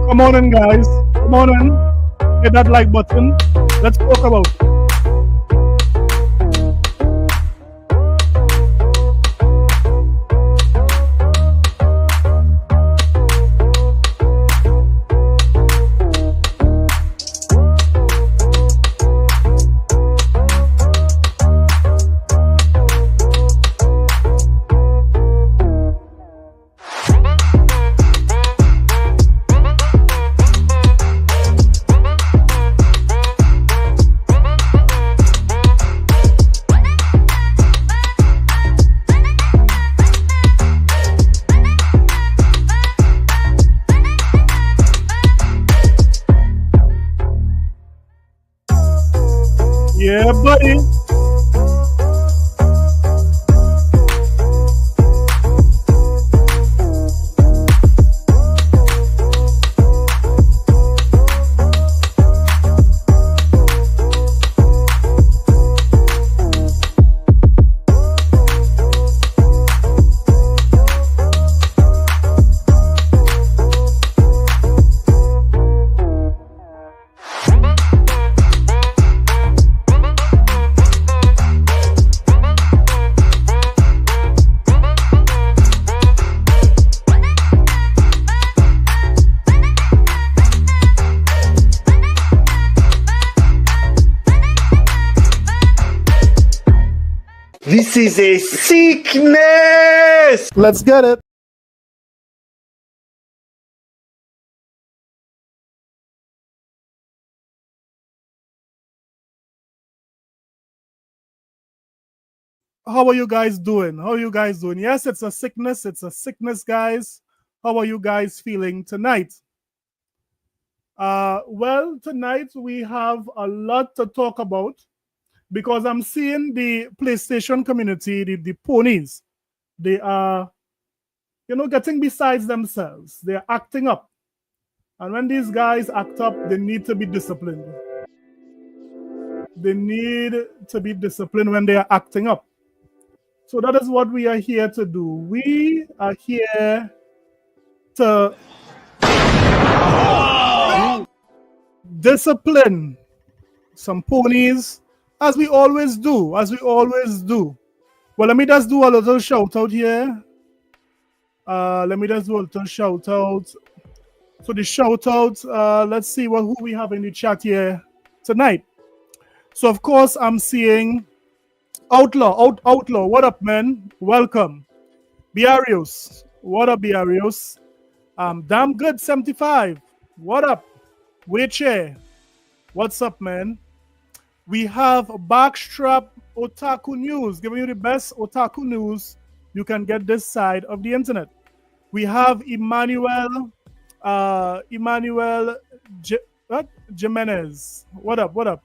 Come on in, guys. Come on in. Hit that like button. Let's talk about it. Yeah, buddy. This is a sickness! Let's get it. How are you guys doing? How are you guys doing? Yes, it's a sickness. It's a sickness, guys. How are you guys feeling tonight? Well, tonight we have a lot to talk about because I'm seeing the PlayStation community, the ponies, they are, getting besides themselves. They're acting up. And when these guys act up, they need to be disciplined. They need to be disciplined when they are acting up. So that is what we are here to do. We are here to discipline some ponies, as we always do, Well, let me just do a little shout out here. So the shout out, let's see who we have in the chat here tonight. So of course I'm seeing Outlaw, what up, man? Welcome. Biarius, what up, Biarius? Damn good 75, what up? Weche, what's up, man? We have Backstrap Otaku News, giving you the best otaku news you can get this side of the internet. We have Emmanuel Jimenez. What up?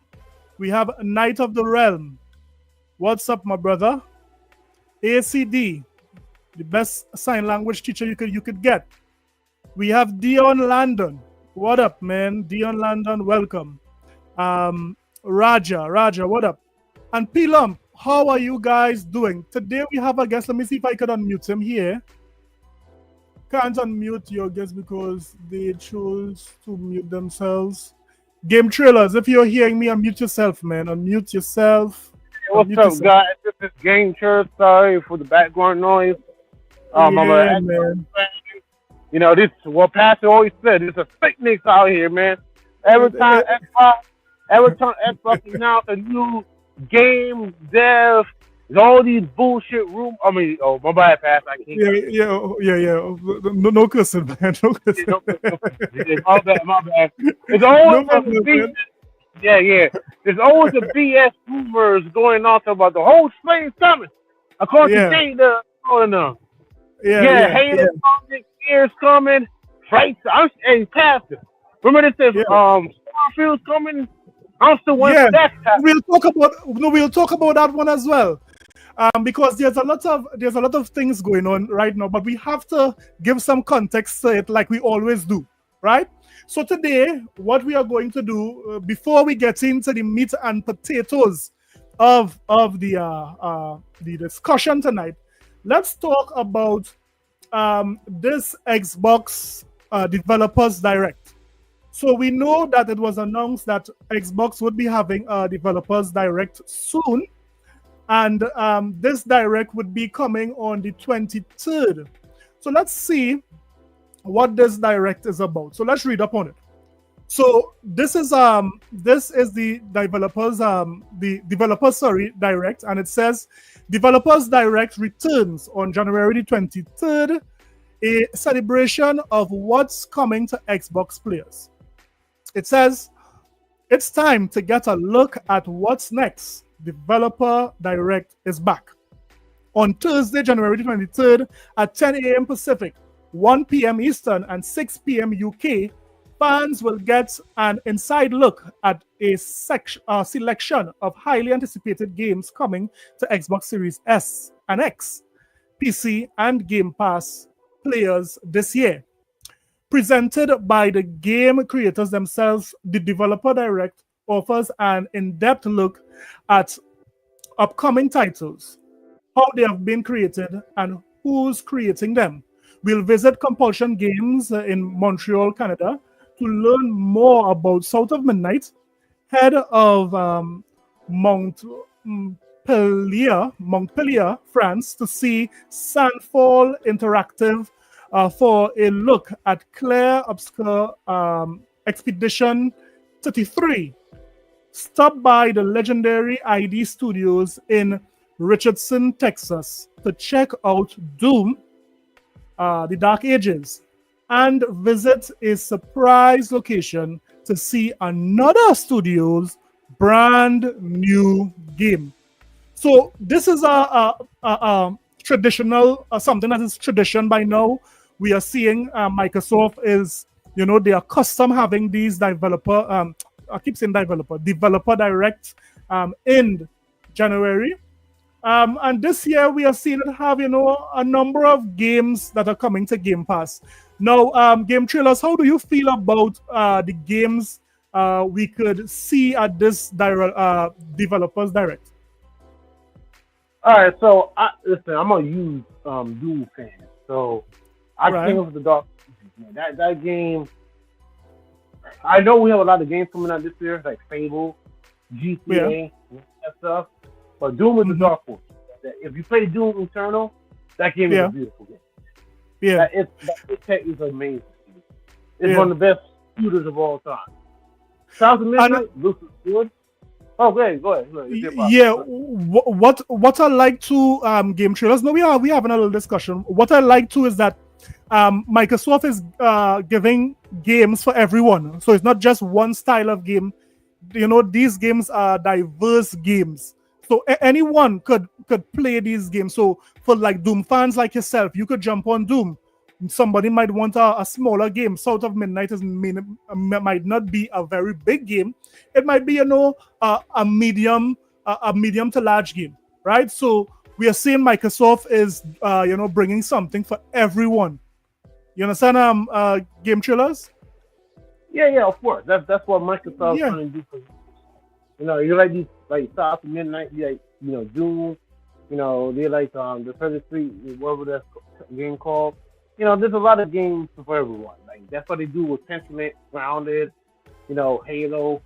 We have Knight of the Realm. What's up, my brother? ACD, the best sign language teacher you could get. We have Dion Landon. What up, man? Dion Landon, welcome. Raja, what up? And Pilum, how are you guys doing? Today we have a guest. Let me see if I could unmute him here. Can't unmute your guest because they chose to mute themselves. Game Trailers, if you're hearing me, unmute yourself, man. Unmute yourself. What's up, guys? This is Game Trailers. Sorry for the background noise. Man. You know, this is what Pastor always said. It's a sickness out here, man. Every time Xbox announce a new game dev, there's all these bullshit rumors. I mean, my bad, Pastor. I can't. Yeah. No cussing, man. No cussing. My bad. It's always Yeah. There's always a BS rumors going on about the whole slave's coming. According to data, Halo coming, Gears coming, Freight. Hey, Pastor, remember this says Starfield's coming? I'm still waiting for that. We'll talk about that one as well. Because there's a lot of things going on right now, but we have to give some context to it like we always do, right? So today, what we are going to do, before we get into the meat and potatoes of the discussion tonight, let's talk about this Xbox Developers Direct. So we know that it was announced that Xbox would be having a Developers Direct soon, and this Direct would be coming on the 23rd. So let's see what this Direct is about. So let's read up on it. So this is the developers Direct, and it says Developers Direct returns on January the 23rd, a celebration of what's coming to Xbox players. It says it's time to get a look at what's next. Developer Direct is back on Thursday, January the 23rd at 10 a.m. Pacific, 1 p.m. Eastern, and 6 p.m. UK. Fans will get an inside look at a selection of highly anticipated games coming to Xbox Series S and X, PC, and Game Pass players this year. Presented by the game creators themselves, the Developer Direct offers an in-depth look at upcoming titles, how they have been created, and who's creating them. We'll visit Compulsion Games in Montreal, Canada, to learn more about South of Midnight, head of Montpellier, France, to see Sandfall Interactive for a look at Claire Obscure Expedition 33. Stop by the legendary ID Studios in Richardson, Texas, to check out Doom, The Dark Ages, and visit a surprise location to see another studio's brand new game. So this is a traditional, something that is tradition by now. We are seeing Microsoft is, they are custom having these developer Direct in January. And this year we are seeing it have, a number of games that are coming to Game Pass. Now, Game Trailers, how do you feel about the games we could see at this Developers Direct? All right, so listen, I'm a huge Doom fan, so I came up with the Dark Ages, man. That game. I know we have a lot of games coming out this year, like Fable, GTA, that stuff. But Doom is the dark horse. If you play Doom Eternal, that game is a beautiful game. Yeah, that tech is amazing. It's one of the best shooters of all time. South of Midnight looks good. Oh, go ahead. Yeah, what I like to Game Trailers. No, we having a little discussion. What I like to is that Microsoft is giving games for everyone, so it's not just one style of game. These games are diverse games, so anyone could play these games. So for like Doom fans like yourself, you could jump on Doom. Somebody might want a smaller game. South of Midnight might not be a very big game. It might be a medium to large game, right? So we are seeing Microsoft is bringing something for everyone. You understand? Game Trailers. Yeah, of course. That's what Microsoft's trying to do. You like these like South of Midnight, Doom. They like the 33, whatever that game called. There's a lot of games for everyone. Like that's what they do with Pentiment, Grounded, Halo.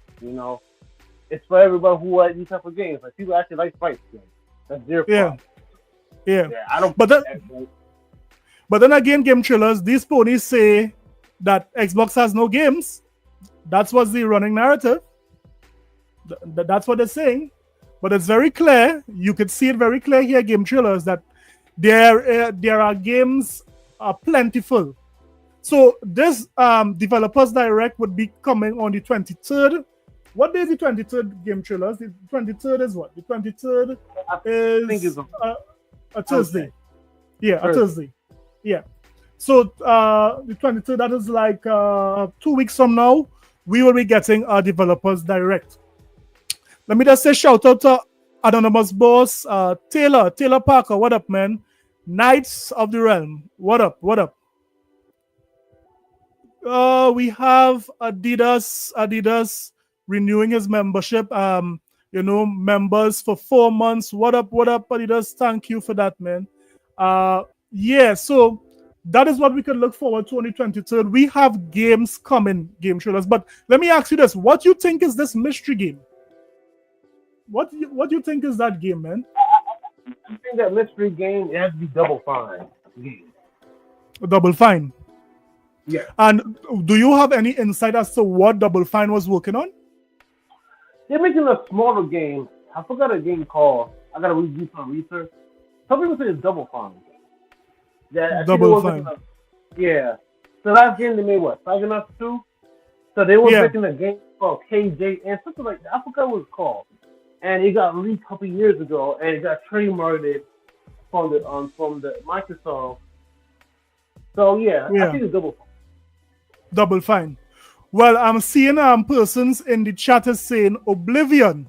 It's for everybody who like these type of games. Like people actually like fight games. That's their problem. Yeah. I don't. But then again, Game Trailers, these ponies say that Xbox has no games. That's what's the running narrative. That's what they're saying. But it's very clear. You could see it very clear here, Game Trailers, that there are games plentiful. So this Developers Direct would be coming on the 23rd. What day is the 23rd, Game Trailers? The 23rd is what? The 23rd is a Thursday. Yeah, a Thursday. Yeah. So the 23rd, that is like 2 weeks from now, we will be getting our Developers Direct. Let me just say shout out to Anonymous Boss, Taylor Parker. What up, man? Knights of the Realm. What up? We have Adidas renewing his membership. Members for 4 months. What up, Adidas? Thank you for that, man. So that is what we could look forward to on the 23rd. We have games coming, game trailers. But let me ask you this: what do you think is this mystery game? What do you think is that game, man? I think that mystery game it has to be Double Fine game. Double Fine. Yeah. And do you have any insight as to what Double Fine was working on? They're making a smaller game. I forgot a game called. I gotta do some research. Some people say it's Double Fine. Yeah, Double Fine. Yeah. So last game they made what? Psychonauts 2? So they were making a game called KJ and something like that. I forgot what it's called. And it got released a couple years ago, and it got trademarked from the Microsoft. So yeah, I think it's Double Fine. Double Fine. Well, I'm seeing persons in the chat is saying Oblivion.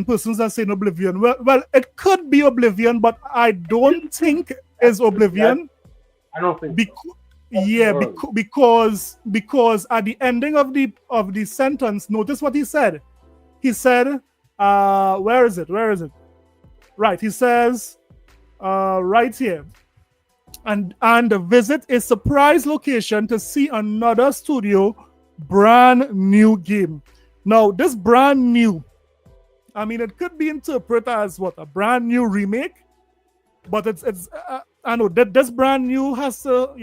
Persons are saying Oblivion. Well, it could be Oblivion, but I don't think it's Oblivion. I don't think. Because at the ending of the sentence, notice what he said. He said, where is it? Right, he says, right here. And visit a surprise location to see another studio brand new game. Now, this brand new, I mean, it could be interpreted as what, a brand new remake, but it's I know that this brand new has to,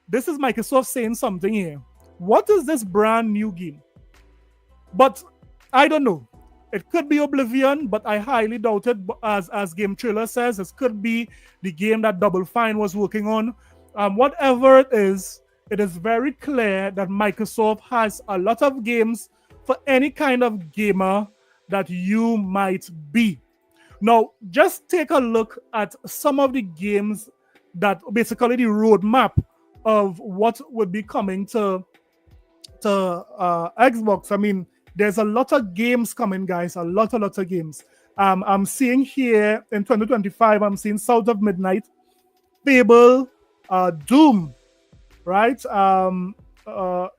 this is Microsoft saying something here. What is this brand new game? But I don't know. It could be Oblivion, but I highly doubt it. As Game Trailer says, it could be the game that Double Fine was working on. Whatever it is very clear that Microsoft has a lot of games for any kind of gamer that you might be. Now, just take a look at some of the games that basically the roadmap of what would be coming to Xbox. I mean, there's a lot of games coming, guys. A lot of games. I'm seeing here in 2025, I'm seeing South of Midnight, Fable, Doom, right?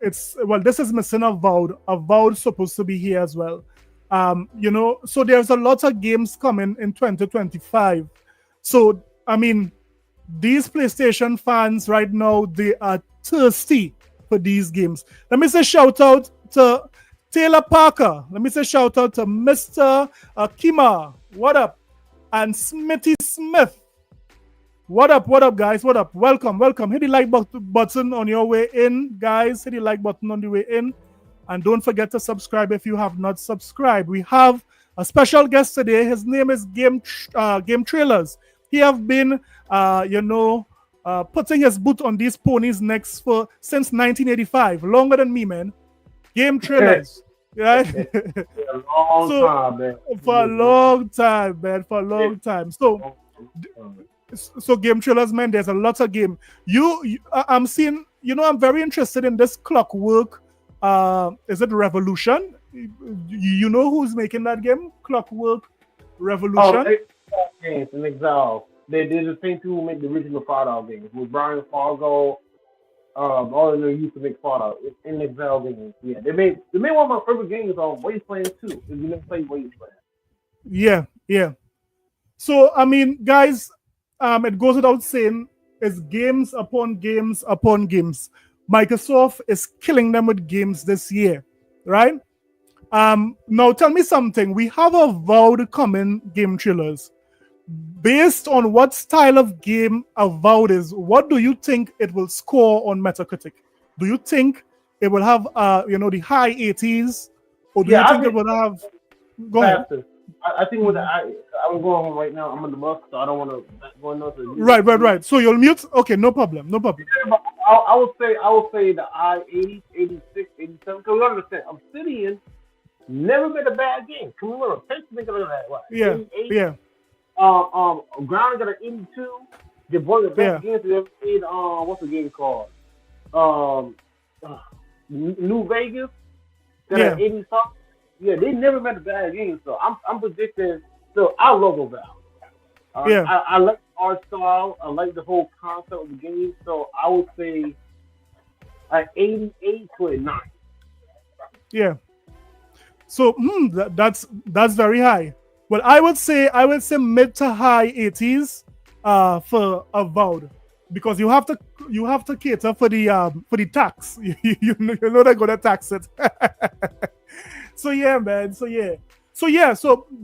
This is missing Avowed. Avowed supposed to be here as well. So there's a lot of games coming in 2025. So, I mean, these PlayStation fans right now, they are thirsty for these games. Let me say shout out to Taylor Parker. Let me say shout out to Mr. Kima. What up? And Smithy Smith. What up, guys? What up? Welcome. Hit the like button on your way in, guys. Hit the like button on the way in. And don't forget to subscribe if you have not subscribed. We have a special guest today. His name is Game Trailers. He have been, putting his boot on these ponies' necks since 1985. Longer than me, man. Game Trailers. Right? For a long time, man. So Game Trailers, man, there's a lot of game. I'm seeing, I'm very interested in this Clockwork. Is it Revolution? You know who's making that game? Clockwork Revolution. Games in Exile. They did the same people who made the original Fallout games with Brian Fargo. All of them used to make Fallout in Exile games. Yeah, they made one of my favorite games on Wasteland 2. If you never played Wasteland. Yeah. So I mean, guys, it goes without saying, it's games upon games upon games. Microsoft is killing them with games this year, right? Now tell me something. We have Avowed coming, Game Trailers. Based on what style of game Avowed is, what do you think it will score on Metacritic? Do you think it will have the high 80s, or do you think it will have? Go ahead. I think I'm going home right now. I'm on the bus, so I don't want to go into. Right. So you'll mute. Okay, no problem. Yeah, but I would say the high 80s, 86, 87. Because you understand, Obsidian never made a bad game. Can we remember? Think of that. What? Yeah. 88? Yeah. Ground got an 82. They brought the best games they ever made. What's the game called? New Vegas. Got an 80 something. Yeah, they never made a bad game. So I'm predicting. So I love Avowed. I like the art style. I like the whole concept of the game. So I would say an 88 to a 9. Yeah. So that's very high. Well, I would say mid to high 80s for Avowed. because you have to cater for the tax. You know they're gonna tax it. So yeah, man. So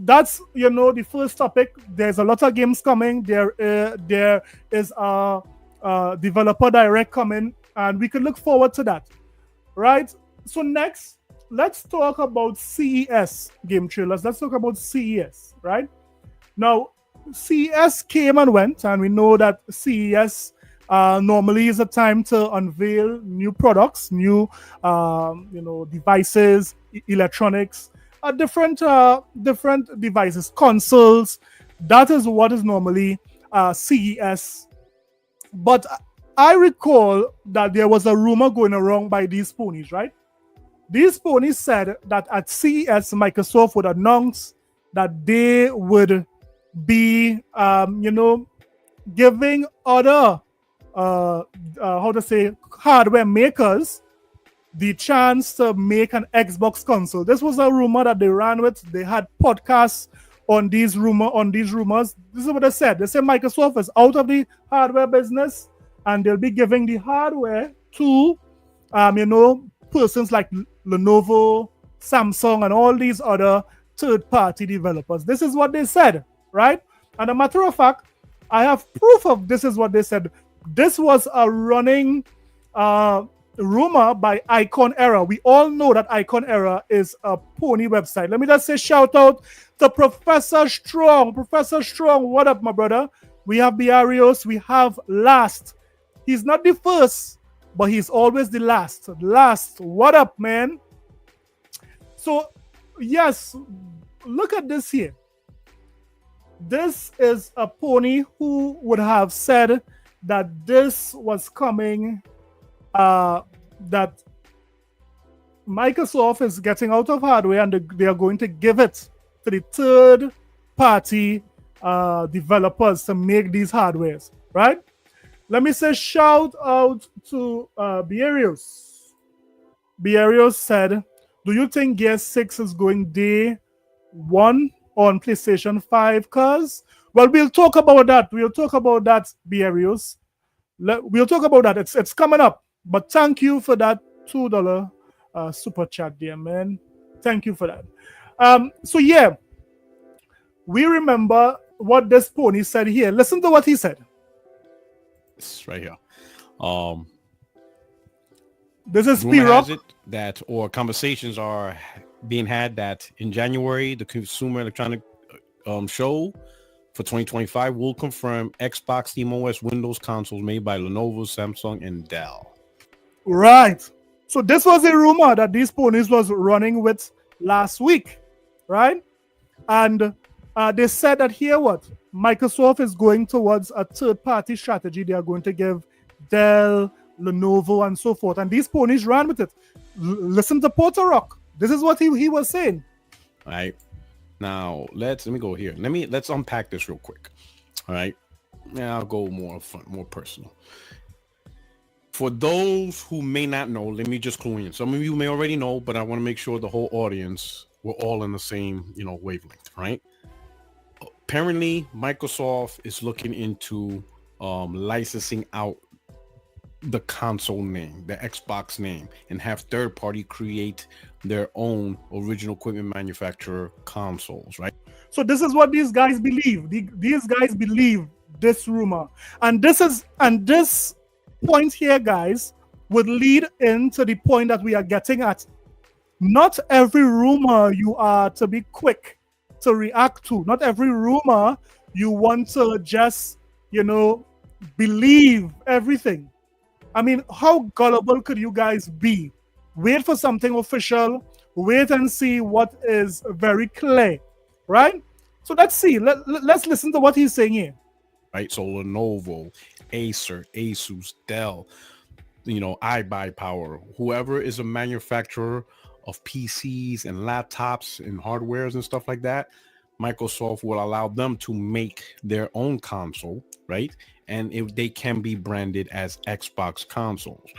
that's the first topic. There's a lot of games coming. There is a developer direct coming, and we can look forward to that, right? So next, let's talk about CES game trailers. Let's talk about CES, right? Now, CES came and went, and we know that CES normally is a time to unveil new products, new devices, electronics, different devices, consoles. That is what is normally CES. But I recall that there was a rumor going around by these ponies, right? These ponies said that at CES, Microsoft would announce that they would be, giving other, how to say, hardware makers the chance to make an Xbox console. This was a rumor that they ran with. They had podcasts on these rumors. This is what they said. They said Microsoft is out of the hardware business, and they'll be giving the hardware to, persons like Lenovo, Samsung, and all these other third-party developers. This is what they said, right? And a matter of fact, I have proof of this is what they said. This was a running rumor by Icon Era. We all know that Icon Era is a pony website. Let me just say shout out to Professor Strong. Professor Strong, what up, my brother? We have Biarios, we have Last. He's not the first, but he's always the last. Last, what up, man? So, yes, look at this here. This is a pony who would have said that this was coming, that Microsoft is getting out of hardware and they are going to give it to the third party developers to make these hardwares, right? Let me say shout out to Biarios. Biarios said, do you think Gear 6 is going day one on PlayStation 5? Cuz, well, we'll talk about that. Biarios. We'll talk about that. It's coming up. But thank you for that $2 super chat there, man. Thank you for that. So yeah, we remember what this pony said here. Listen to what he said. It's right here. This is rumor P-Rock. has it that, or conversations are being had that in January, the Consumer Electronic Show for 2025 will confirm Xbox, SteamOS, Windows consoles made by Lenovo, Samsung, and Dell. Right. So this was a rumor that these ponies was running with last week, right? And they said that here what? Microsoft is going towards a third-party strategy. They are going to give Dell, Lenovo, and so forth. And these ponies ran with it. Listen to Porter Rock. This is what he was saying. All right. Now let me go here. Let's unpack this real quick. All right. Now I'll go more fun, more personal. For those who may not know, let me just clue in. Some of you may already know, but I want to make sure the whole audience, we're all in the same, wavelength, right? Apparently, Microsoft is looking into licensing out the console name, the Xbox name, and have third party create their own original equipment manufacturer consoles, right? So this is what these guys believe. These guys believe this rumor, and this point here, guys, would lead into the point that we are getting at. Not every rumor you are to be quick to react to. Not every rumor you want to just, believe everything. I mean, how gullible could you guys be? Wait for something official. Wait and see what is very clear, right? So let's see. Let's listen to what he's saying here. Right. So Lenovo, Acer, Asus, Dell, iBuyPower, whoever is a manufacturer of PCs and laptops and hardwares and stuff like that, Microsoft will allow them to make their own console, right? And if they can be branded as Xbox consoles.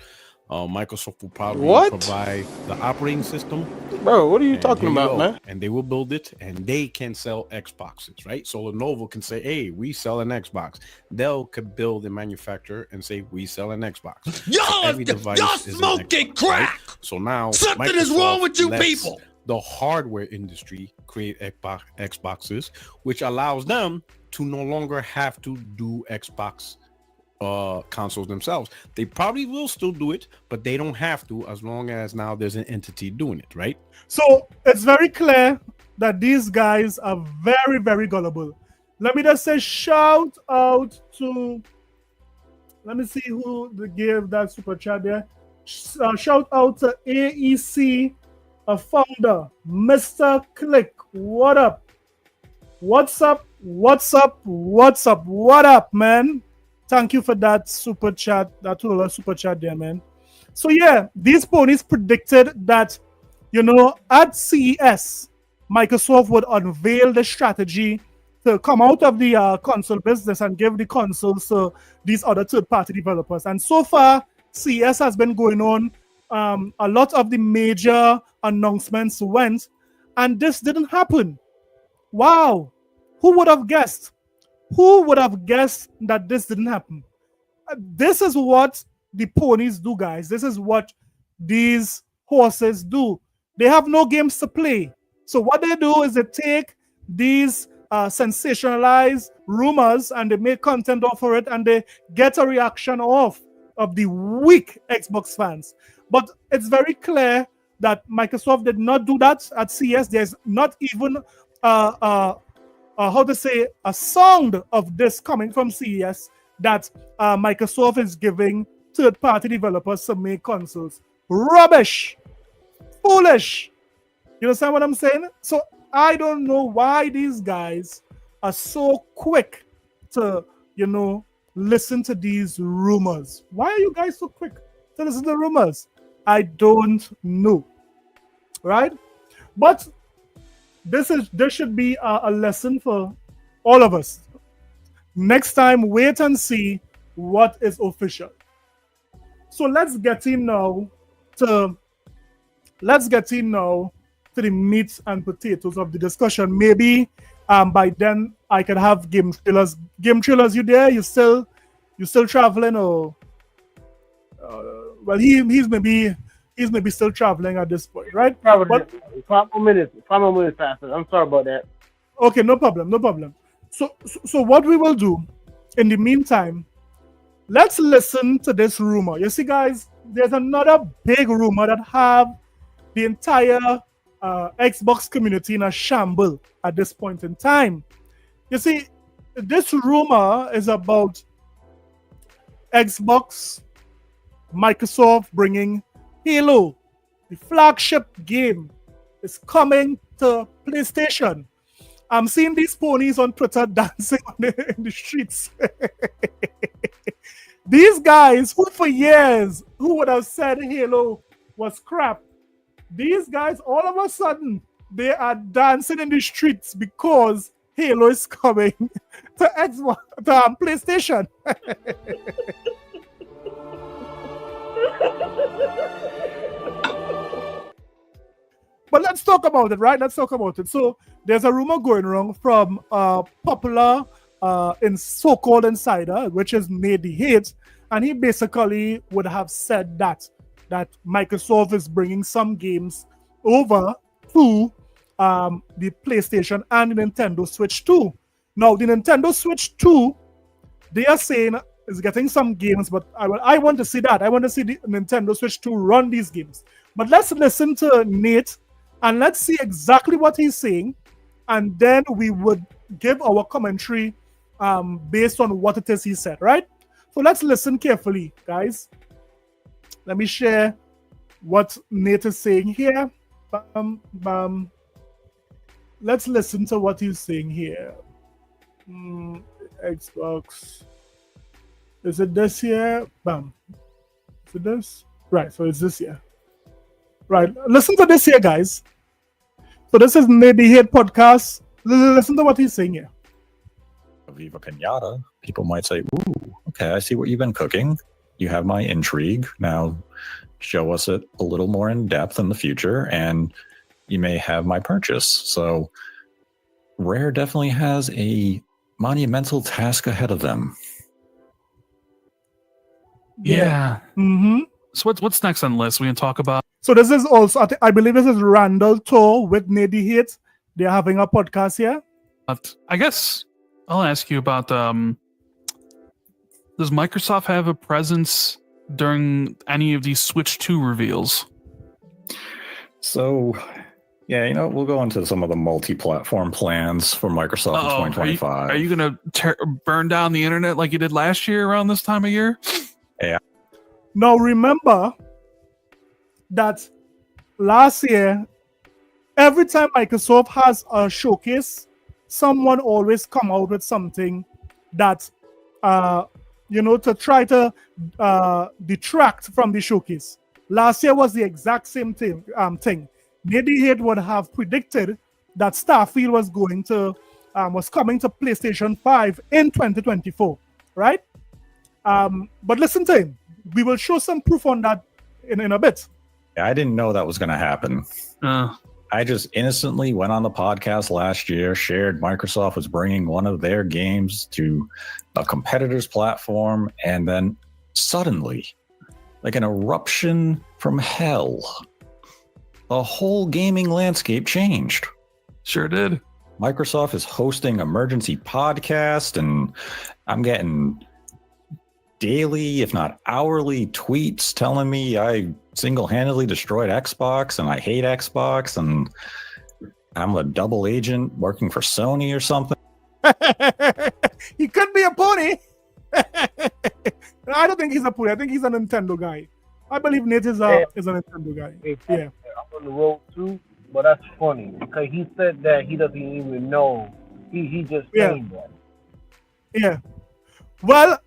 Microsoft will probably What? provide the operating system. Bro, what are you And talking here you about, go. man? And they will build it, and they can sell Xboxes, right? So Lenovo can say, "Hey, we sell an Xbox." Dell could build and manufacture and say, "We sell an Xbox." So every device is smoking Xbox, crack. Right? So now something is wrong with you people. The hardware industry create Xboxes, which allows them to no longer have to do Xbox consoles themselves. They probably will still do it, but they don't have to, as long as now there's an entity doing it, right? So it's very clear that these guys are very, very gullible. Let me just say shout out to, let me see who gave that super chat there. Shout out to AEC, a founder, Mr. Click. What up? What's up? What's up? What's up? What up, man? Thank you for that super chat, that $2 super chat there, man. So yeah, these ponies predicted that, at CES, Microsoft would unveil the strategy to come out of the console business and give the consoles to these other third-party developers. And so far, CES has been going on. A lot of the major announcements went, and this didn't happen. Wow. Who would have guessed? Who would have guessed that this didn't happen? This is what the ponies do, guys. This is what these horses do. They have no games to play. So what they do is they take these sensationalized rumors and they make content off of it, and they get a reaction off of the weak Xbox fans. But it's very clear that Microsoft did not do that at CES. There's not even a sound of this coming from CES that Microsoft is giving third-party developers to make consoles. Rubbish, foolish. You understand what I'm saying? So I don't know why these guys are so quick to, listen to these rumors. Why are you guys so quick to listen to rumors? I don't know, right? But this should be a lesson for all of us. Next time, wait and see what is official. So let's get in now to the meat and potatoes of the discussion. Maybe by then I could have game trailers. Game trailers, you there? You still traveling, or well, he's maybe still traveling at this point, right? Probably 5 more minutes faster. I'm sorry about that. Okay, no problem. So what we will do in the meantime, let's listen to this rumor. You see, guys, there's another big rumor that have the entire Xbox community in a shamble at this point in time. You see, this rumor is about Xbox, Microsoft bringing Halo, the flagship game, is coming to PlayStation. I'm seeing these ponies on Twitter dancing in the streets. These guys, who for years, who would have said Halo was crap, these guys, all of a sudden, they are dancing in the streets because Halo is coming to Xbox, to PlayStation. But let's talk about it, right? Let's talk about it. So there's a rumor going around from popular in so-called insider, which is Nate the Hate, and he basically would have said that Microsoft is bringing some games over to the PlayStation and the Nintendo Switch 2. Now, the Nintendo Switch 2, they are saying is getting some games, but I want to see that. I want to see the Nintendo Switch 2 run these games. But let's listen to Nate and let's see exactly what he's saying, and then we would give our commentary based on what it is he said, right? So let's listen carefully, guys. Let me share what Nate is saying here. Let's listen to what he's saying here. Xbox. Is it this here? Bam. Is it this? Right, so it's this here. Right, listen to this here, guys. So this is Maybe Hate Podcast. Listen to what he's saying here. Viva Pinata, people might say, ooh, okay, I see what you've been cooking. You have my intrigue. Now, show us it a little more in depth in the future, and you may have my purchase. So Rare definitely has a monumental task ahead of them. Yeah. Mm-hmm. So what's next on the list? We can talk about. So this is also, I believe this is Randall Tor with Nady Hit. They're having a podcast here. I guess I'll ask you about. Does Microsoft have a presence during any of these Switch 2 reveals? So, yeah, we'll go into some of the multi-platform plans for Microsoft in 2025. Are you going to burn down the internet like you did last year around this time of year? Yeah. Now remember that last year, every time Microsoft has a showcase, someone always come out with something that, to try to detract from the showcase. Last year was the exact same thing. Nady Hit would have predicted that Starfield was coming to PlayStation 5 in 2024, right? But listen to him. We will show some proof on that in a bit. I didn't know that was going to happen. I just innocently went on the podcast last year, shared Microsoft was bringing one of their games to a competitor's platform, and then suddenly, like an eruption from hell, the whole gaming landscape changed. Sure did. Microsoft is hosting emergency podcast, and I'm getting daily, if not hourly, tweets telling me I single-handedly destroyed Xbox and I hate Xbox and I'm a double agent working for Sony or something. He could be a pony. I don't think he's a pony. I think he's a Nintendo guy. I believe Nate is a Nintendo guy. Yeah. I'm on the road too, but that's funny because he said that he doesn't even know. He just saying that. Yeah. Well,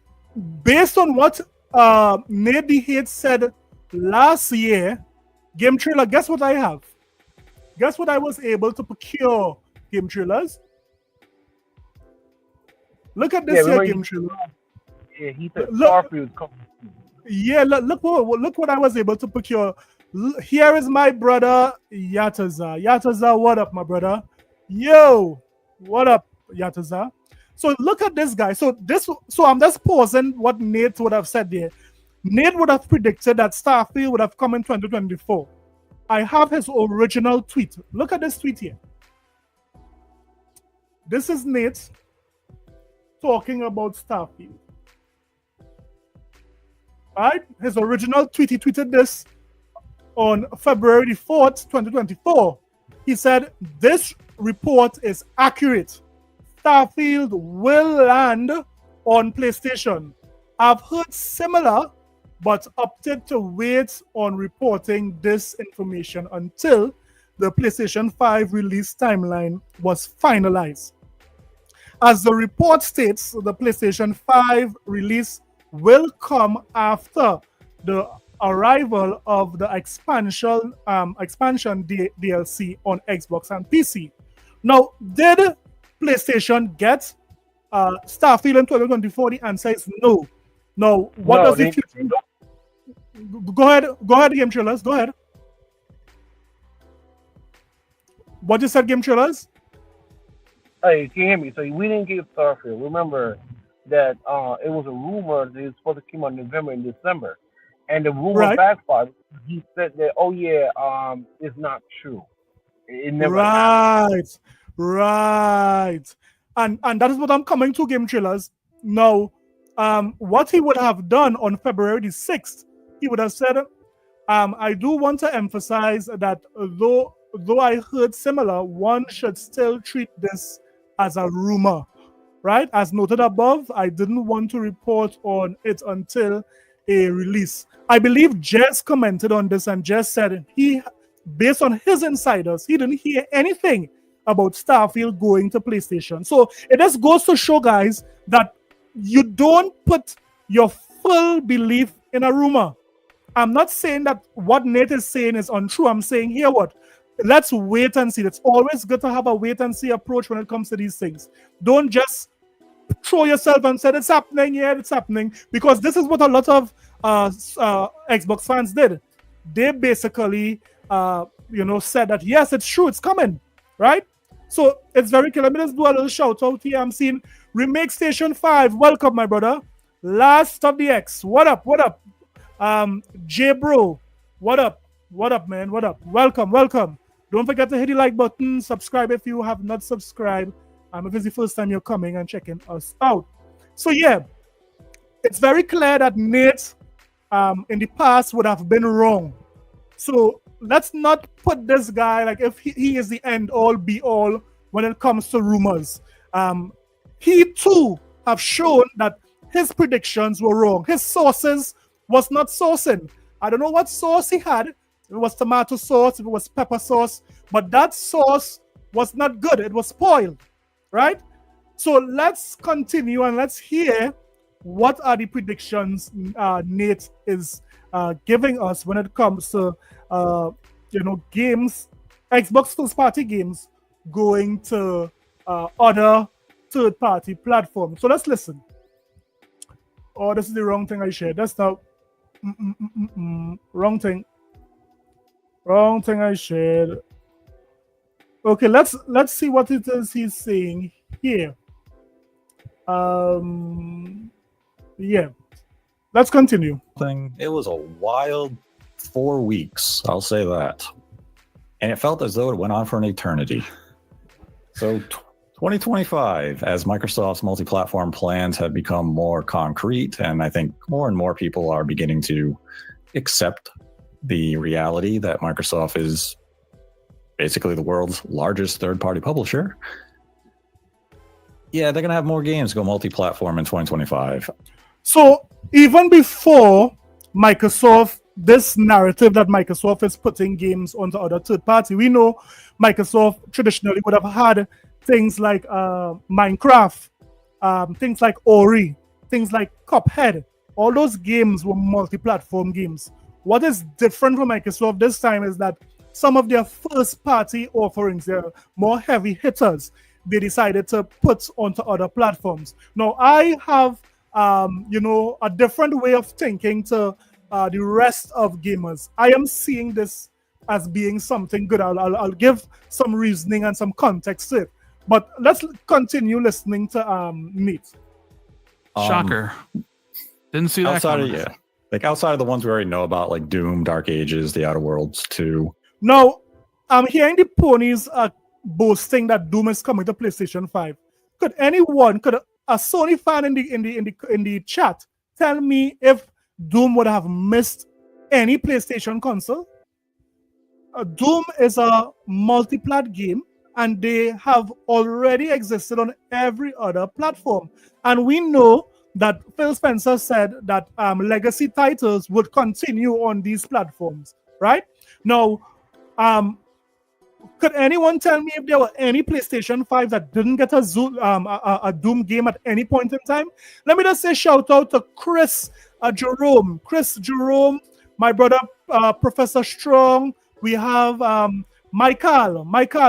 based on what Nady Hit said last year, Game Trailer, guess what I have? Guess what I was able to procure, Game Trailers? Look at this here, Game Trailer. Yeah, he said Starfield coming. Yeah, look what I was able to procure. Here is my brother, Yataza. Yataza, what up, my brother? Yo, what up, Yataza? So look at this guy. So I'm just pausing what Nate would have said there. Nate would have predicted that Starfield would have come in 2024. I have his original tweet. Look at this tweet here. This is Nate talking about Starfield. Right? His original tweet, he tweeted this on February 4th, 2024. He said, this report is accurate. Starfield will land on PlayStation. I've heard similar, but opted to wait on reporting this information until the PlayStation 5 release timeline was finalized. As the report states, the PlayStation 5 release will come after the arrival of the expansion DLC on Xbox and PC. Now, did PlayStation get Starfield in 2024? The answer is no. Now, what does the future? Go ahead, Game Trailers. Go ahead. What you said, Game Trailers? Hey, can you hear me? So we didn't get Starfield. Remember that it was a rumor that it was supposed to come out in November and December, and the rumor backfired. He said that, it's not true. It never happened. Right. And that is what I'm coming to, Game Trailers. Now, what he would have done on February the 6th, he would have said, I do want to emphasize that though I heard similar, one should still treat this as a rumor, right? As noted above, I didn't want to report on it until a release. I believe Jess commented on this, and Jess said based on his insiders, he didn't hear anything about Starfield going to PlayStation. So it just goes to show, guys, that you don't put your full belief in a rumor. I'm not saying that what Nate is saying is untrue. I'm saying here what? Let's wait and see. It's always good to have a wait and see approach when it comes to these things. Don't just throw yourself and say it's happening, it's happening, because this is what a lot of Xbox fans did. They basically, said that yes, it's true, it's coming, right? So it's very clear. Let me just do a little shout out here. I'm seeing Remake Station 5. Welcome, my brother. Last of the X. What up? What up? J Bro. What up? What up, man? What up? Welcome, welcome. Don't forget to hit the like button. Subscribe if you have not subscribed. If it's the first time you're coming and checking us out. So yeah, it's very clear that Nate in the past would have been wrong. So let's not put this guy like if he is the end all be all when it comes to rumors. He too have shown that his predictions were wrong. His sources was not sourcing. I don't know what sauce he had. If it was tomato sauce, if it was pepper sauce, but that sauce was not good. It was spoiled, right? So let's continue and let's hear what are the predictions Nate is giving us when it comes to games, Xbox first-party games going to other third-party platforms. So let's listen. Oh, this is the wrong thing I shared. That's not wrong thing. Wrong thing I shared. Okay, let's see what it is he's saying here. Yeah, let's continue. It was a wild 4 weeks, I'll say that. And it felt as though it went on for an eternity. So 2025, as Microsoft's multi-platform plans have become more concrete, and I think more and more people are beginning to accept the reality that Microsoft is basically the world's largest third-party publisher. Yeah, they're going to have more games go multi-platform in 2025. So even before Microsoft, this narrative that Microsoft is putting games onto other third party, we know Microsoft traditionally would have had things like Minecraft, things like Ori, things like Cuphead. All those games were multi-platform games. What is different from Microsoft this time is that some of their first-party offerings, their more heavy hitters, they decided to put onto other platforms. Now, I have a different way of thinking to the rest of gamers. I am seeing this as being something good. I'll give some reasoning and some context to it. But let's continue listening to Nate. Shocker. Didn't see that coming. Outside of the ones we already know about, like Doom, Dark Ages, The Outer Worlds 2. Now, I'm hearing the ponies boasting that Doom is coming to PlayStation 5. Could a Sony fan in the chat tell me if Doom would have missed any PlayStation console? Doom is a multi-plat game, and they have already existed on every other platform. And we know that Phil Spencer said that legacy titles would continue on these platforms, right? Now, could anyone tell me if there were any PlayStation 5 that didn't get a Doom game at any point in time? Let me just say shout out to Chris Jerome. Chris Jerome, my brother, Professor Strong. We have Michael,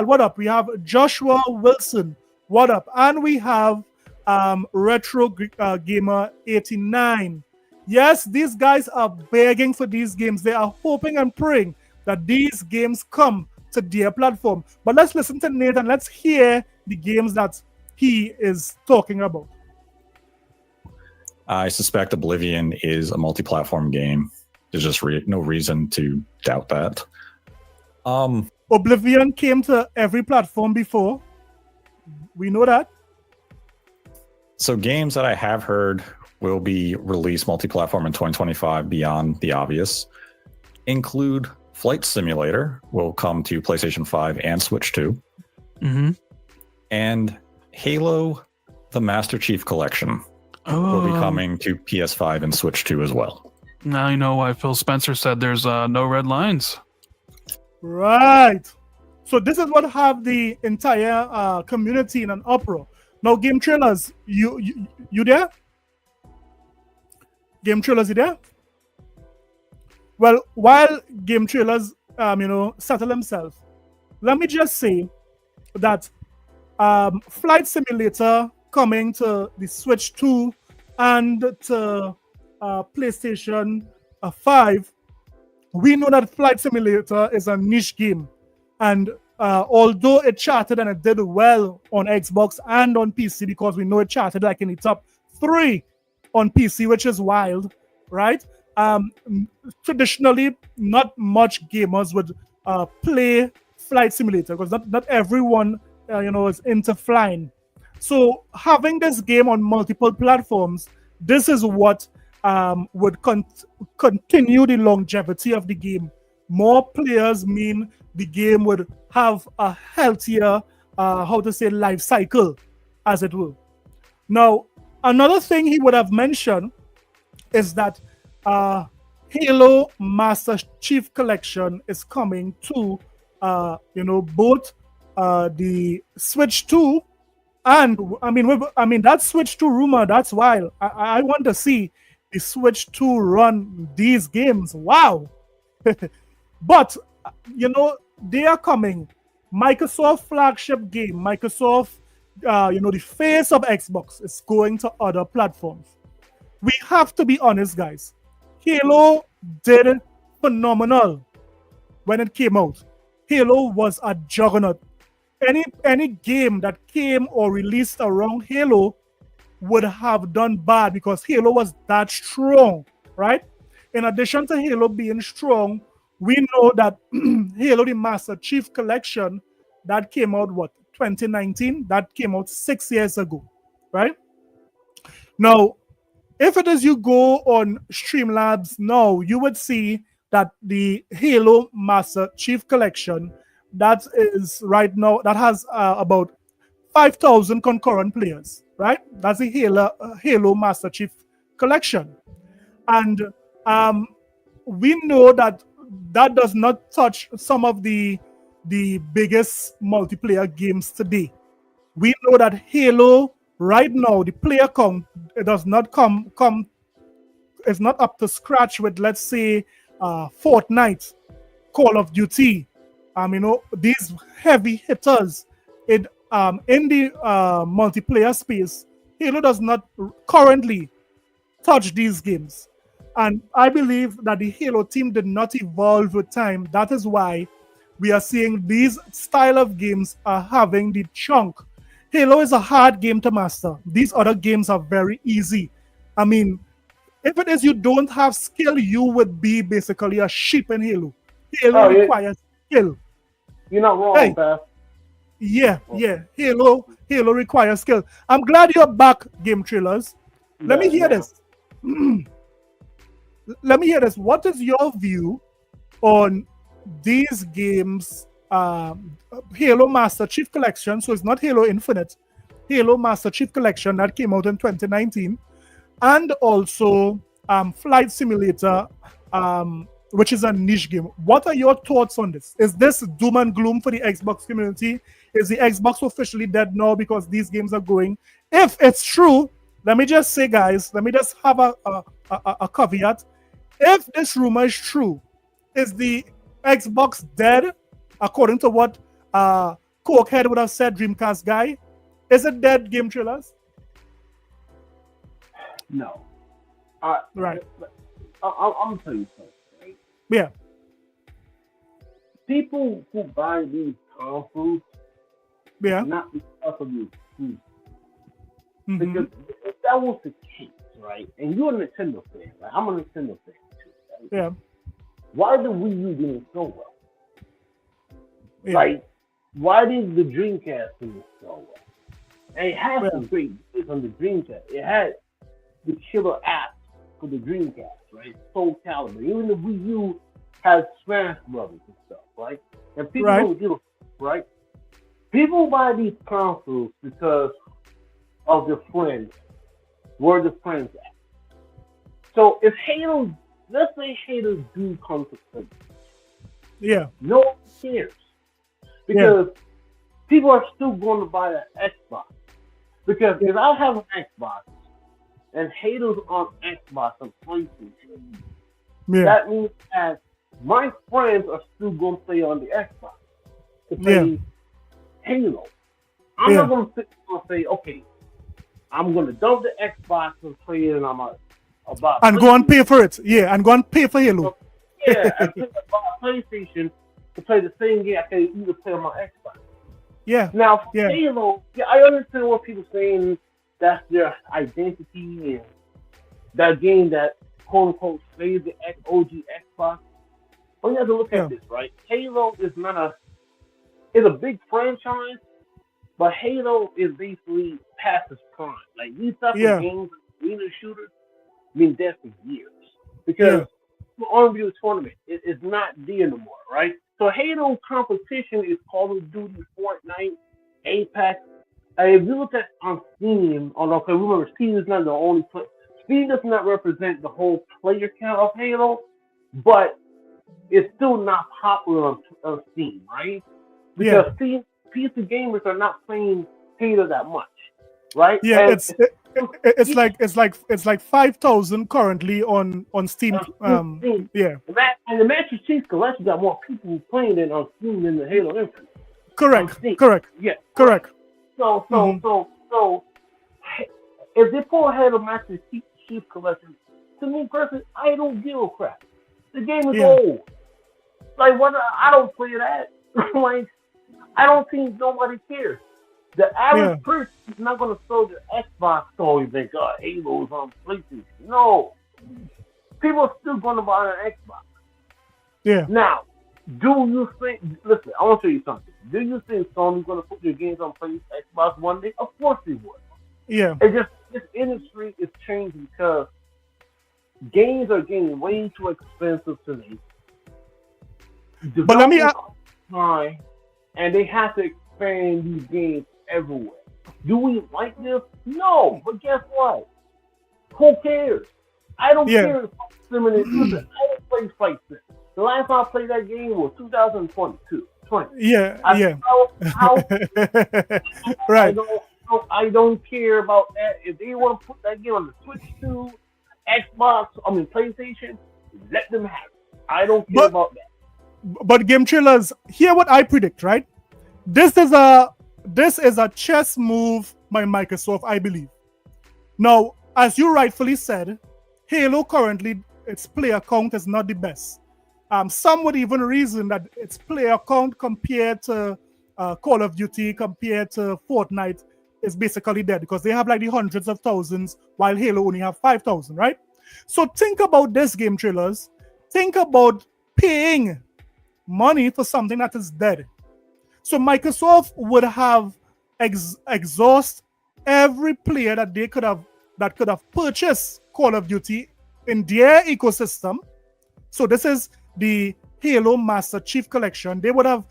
what up? We have Joshua Wilson, what up? And we have Retro Gamer 89. Yes, these guys are begging for these games. They are hoping and praying that these games come to their platform. But let's listen to Nate and let's hear the games that he is talking about. I suspect Oblivion is a multi-platform game. There's just no reason to doubt that. Oblivion came to every platform before. We know that. So games that I have heard will be released multi-platform in 2025 beyond the obvious include Flight Simulator will come to PlayStation 5 and Switch 2. Mm-hmm. And Halo, the Master Chief Collection will be coming to PS5 and Switch 2 as well. Now you know why Phil Spencer said there's no red lines. Right. So this is what have the entire community in an uproar. Now, Game Trailers, you there? Game Trailers, you there? Well, while Game Trailers, settle himself, let me just say that Flight Simulator coming to the Switch 2 and to PlayStation 5, we know that Flight Simulator is a niche game. And although it charted and it did well on Xbox and on PC, because we know it charted like in the top 3 on PC, which is wild, right? Traditionally, not much gamers would play Flight Simulator because not everyone, is into flying. So having this game on multiple platforms, this is what would continue the longevity of the game. More players mean the game would have a healthier, life cycle, as it will. Now, another thing he would have mentioned is that Halo Master Chief Collection is coming to, both the Switch 2 and I mean that Switch 2 rumor. That's wild. I want to see the Switch 2 run these games. Wow. But they are coming. Microsoft flagship game, Microsoft, the face of Xbox, is going to other platforms. We have to be honest, guys. Halo did phenomenal when it came out. Halo was a juggernaut. Any game that came or released around Halo would have done bad because Halo was that strong, right? In addition to Halo being strong, we know that Halo the Master Chief Collection that came out 2019, that came out 6 years ago, right? Now, if it is you go on Streamlabs now, you would see that the Halo Master Chief Collection that is right now, that has about 5,000 concurrent players, right? That's the Halo Master Chief Collection. And we know that does not touch some of the biggest multiplayer games today. We know that Halo right now, the player count, it does not come it's not up to scratch with, let's say, Fortnite, Call of Duty, these heavy hitters in the multiplayer space. Halo does not currently touch these games. And I believe that the Halo team did not evolve with time. That is why we are seeing these style of games are having the chunk. Halo is a hard game to master. These other games are very easy. I mean, if it is you don't have skill, you would be basically a sheep in Halo. Halo requires skill. You're not wrong, Beth. Yeah. Halo requires skill. I'm glad you're back, Game Trailers. Let me hear this. Let me hear this. What is your view on these games? Halo Master Chief Collection, so it's not Halo Infinite, Halo Master Chief Collection that came out in 2019, and also Flight Simulator, which is a niche game. What are your thoughts on this? Is this doom and gloom for the Xbox community? Is the Xbox officially dead now because these games are going? If it's true, let me just say, guys, let me just have a caveat. If this rumor is true, is the Xbox dead, according to what Cokehead would have said, Dreamcast guy? Is it dead, Game Trailers? No. Right. I'm going to tell you something, right? Yeah. People who buy these consoles, not because of the excuse. Mm-hmm. Because if that was the case, right, and you're a Nintendo fan, right? I'm a Nintendo fan too, right? Yeah. Why did Wii U doing so well? Yeah. Like, why did the Dreamcast do so well? And it had some great games on the Dreamcast. It had the killer apps for the Dreamcast, right? Soul Calibur. Even the Wii U has Smash Brothers and stuff, right? And people don't give a right? People buy these consoles because of their friends. Where the friends at? So if Halo, let's say Halo do come to play, no one cares. Because people are still going to buy an Xbox. Because if I have an Xbox and Halo's on Xbox and PlayStation, that means that my friends are still going to play on the Xbox to play Halo. I'm not going to sit and say, okay, I'm going to dump the Xbox and play it on my about And go and pay for it. Yeah, and go and pay for Halo. Yeah, and buy a PlayStation to play the same game I can either play on my Xbox. Yeah. Now, for Yeah. Halo, yeah, I understand what people saying that's their identity and that game that quote unquote saves the OG Xbox. But you have to look Yeah. at this, right? Halo is it's a big franchise, but Halo is basically past its prime. Like these type Yeah. of games, arena shooters, been dead for years because the Unreal Tournament is not there anymore, right? So Halo competition is Call of Duty, Fortnite, Apex. If you look at on Steam, okay, remember Steam is not the only place. Steam does not represent the whole player count of Halo, but it's still not popular on Steam, right? Because Steam PC gamers are not playing Halo that much, right? Yeah, And it's like 5,000 currently on Steam. Steam. Yeah. And the Master Chief Collection got more people playing than on Steam than the Halo Infinite. Correct. Yeah. Correct. So if they pull ahead of Master Chief Collection, to me personally, I don't give a crap. The game is old. Like what? I don't play that. Like I don't think nobody cares. The average person is not going to throw their Xbox toy and think, "God, Halo is on PlayStation." No, people are still going to buy an Xbox. Yeah. Now, do you think? Listen, I want to tell you something. Do you think Sony's going to put their games on Xbox one day? Of course they would. Yeah. It just this industry is changing because games are getting way too expensive today. But let me time, and they have to expand these games everywhere. Do we like this? No, but guess what? Who cares? I don't care if listen, I don't play Fight Sim. The last time I played that game was 2022. Right. I don't care about that. If they want to put that game on the Switch 2, Xbox, PlayStation, let them have it. I don't care about that. But game trailers, hear what I predict, right? This is a chess move by Microsoft, I believe. Now, as you rightfully said, Halo currently its player count is not the best. Some would even reason that its player count compared to Call of Duty, compared to Fortnite, is basically dead because they have like the hundreds of thousands, while Halo only have 5,000, right? So think about this, game trailers. Think about paying money for something that is dead. So Microsoft would have exhaust every player that they could have purchased Call of Duty in their ecosystem. So this is the Halo Master Chief Collection. They would have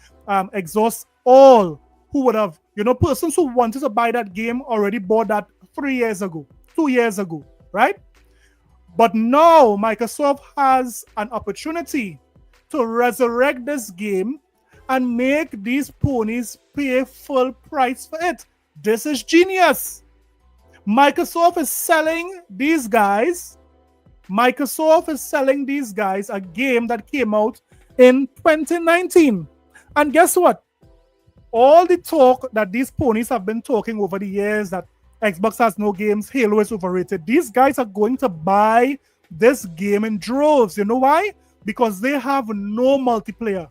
exhaust all who would have, persons who wanted to buy that game already bought that 3 years ago, 2 years ago, right? But now Microsoft has an opportunity to resurrect this game and make these ponies pay full price for it. This is genius. Microsoft is selling these guys a game that came out in 2019. And guess what? All the talk that these ponies have been talking over the years that Xbox has no games, Halo is overrated, these guys are going to buy this game in droves. You know why? Because they have no multiplayer.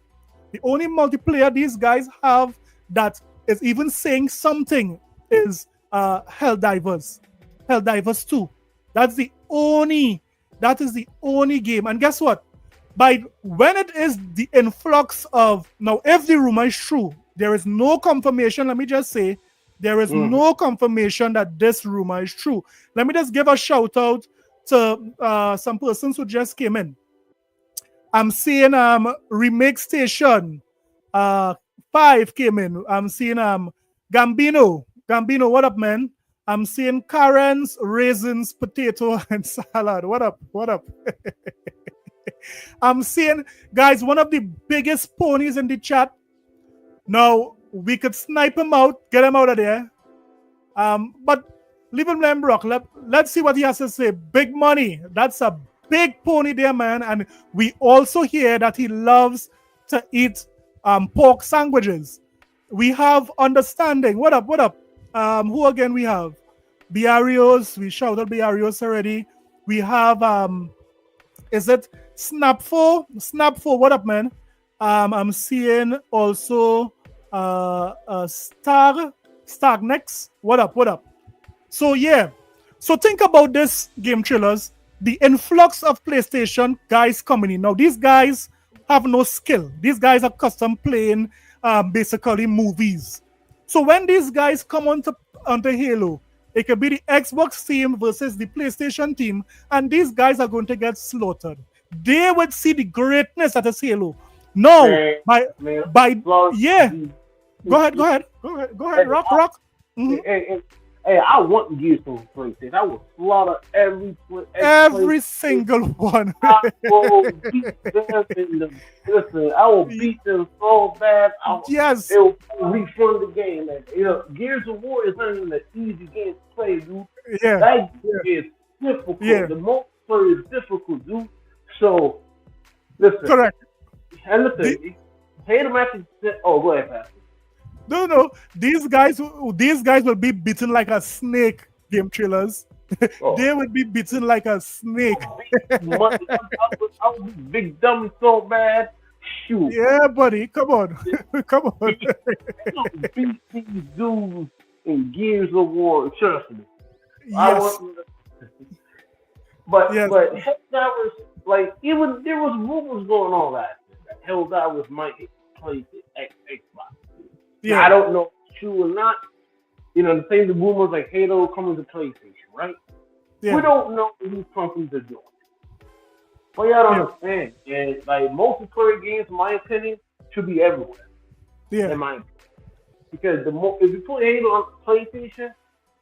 The only multiplayer these guys have that is even saying something is Helldivers 2. That is the only game. And guess what? When it is the influx of, now if the rumor is true, there is no confirmation. Let me just say, there is no confirmation that this rumor is true. Let me just give a shout out to some persons who just came in. I'm seeing Remake Station 5 came in. I'm seeing Gambino, what up, man? I'm seeing Karen's raisins, potato, and salad. What up? I'm seeing, guys, one of the biggest ponies in the chat. Now, we could snipe him out, get him out of there. But leave him alone, Brock. Let's see what he has to say. Big money. That's a big pony there, man. And we also hear that he loves to eat pork sandwiches. We have Understanding. What up? Who again we have? Biarios. We shouted Biarios already. We have is it Snap4? What up, man? I'm seeing also Starnex. What up? So yeah. So think about this, game trailers. The influx of PlayStation guys coming in. Now these guys have no skill. These guys are custom playing basically movies. So when these guys come onto Halo, it could be the Xbox team versus the PlayStation team, and these guys are going to get slaughtered. They would see the greatness that is Halo. No, by yeah. Go ahead, rock. Hey, I want Gears on PlayStation. I will slaughter every single one. I will beat them listen, I will beat them so bad. Yes. It will refund the game. And, Gears of War is not even an easy game to play, dude. Yeah. That game is difficult. Yeah. The multiplayer is difficult, dude. So, listen. Correct. And listen, Halo matches. Oh, go ahead, Pastor. No. These guys will be beaten like a snake, game trailers. Oh. They would be beaten like a snake. I would be big dumb so bad. Shoot. Yeah, buddy. Come on. Beat these dudes in Gears of War. Trust me. Yes. But Helldivers, like, even there was rumors going on that Helldivers might play the Xbox. Yeah. I don't know if it's true or not. The same rumors like Halo coming to PlayStation, right? Yeah. We don't know what these companies are doing. But y'all don't understand. And like multiplayer games, in my opinion, should be everywhere. Yeah. In my opinion. Because if you put Halo on PlayStation,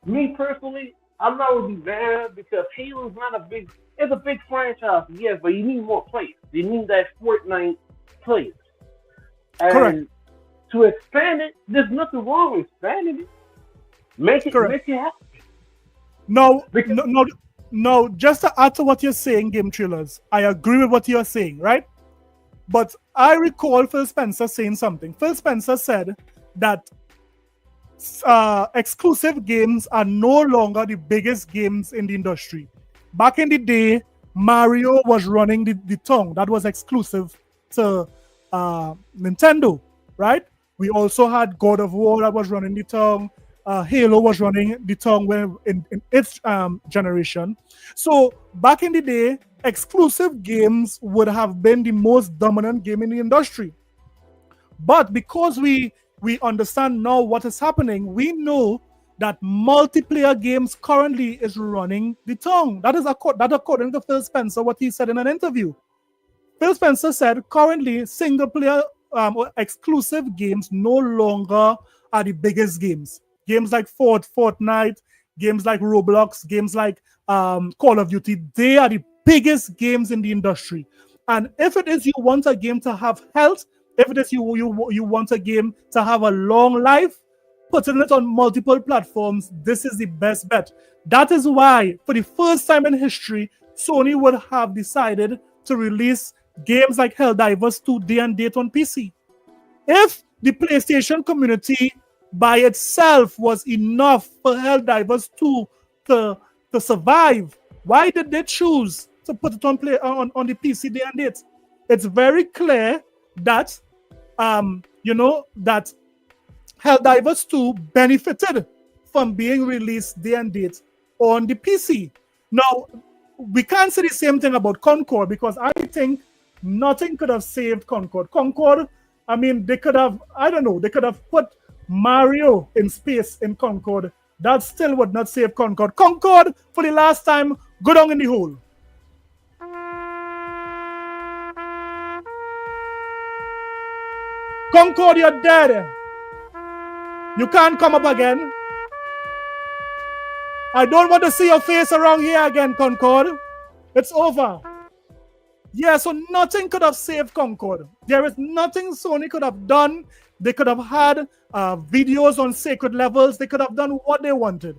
me personally, I'm not gonna be mad because Halo's it's a big franchise, yes, but you need more players. You need that Fortnite players. And correct. To expand it, there's nothing wrong with expanding it. Make it happen. No, just to add to what you're saying, game trailers, I agree with what you're saying, right? But I recall Phil Spencer saying something. Phil Spencer said that exclusive games are no longer the biggest games in the industry. Back in the day, Mario was running the tongue. That was exclusive to Nintendo, right? We also had God of War that was running the tongue. Halo was running the tongue in its generation. So back in the day, exclusive games would have been the most dominant game in the industry. But because we understand now what is happening, we know that multiplayer games currently is running the tongue. That is according to Phil Spencer, what he said in an interview. Phil Spencer said currently single player or exclusive games no longer are the biggest games. Games like Fortnite, games like Roblox, games like Call of Duty, they are the biggest games in the industry. And if it is you want a game to have health, if it is you want a game to have a long life, putting it on multiple platforms, this is the best bet. That is why, for the first time in history, Sony would have decided to release games like Helldivers 2 day and date on PC. If the PlayStation community by itself was enough for Helldivers 2 to survive, why did they choose to put it on the PC day and date? It's very clear that that Helldivers 2 benefited from being released day and date on the PC. Now, we can't say the same thing about Concord because I think nothing could have saved Concord. Concord, I mean, they could have put Mario in space in Concord. That still would not save Concord. Concord, for the last time, go down in the hole. Concord, you're dead. You can't come up again. I don't want to see your face around here again, Concord. It's over. Yeah, so nothing could have saved Concord. There is nothing Sony could have done. They could have had videos on sacred levels. They could have done what they wanted.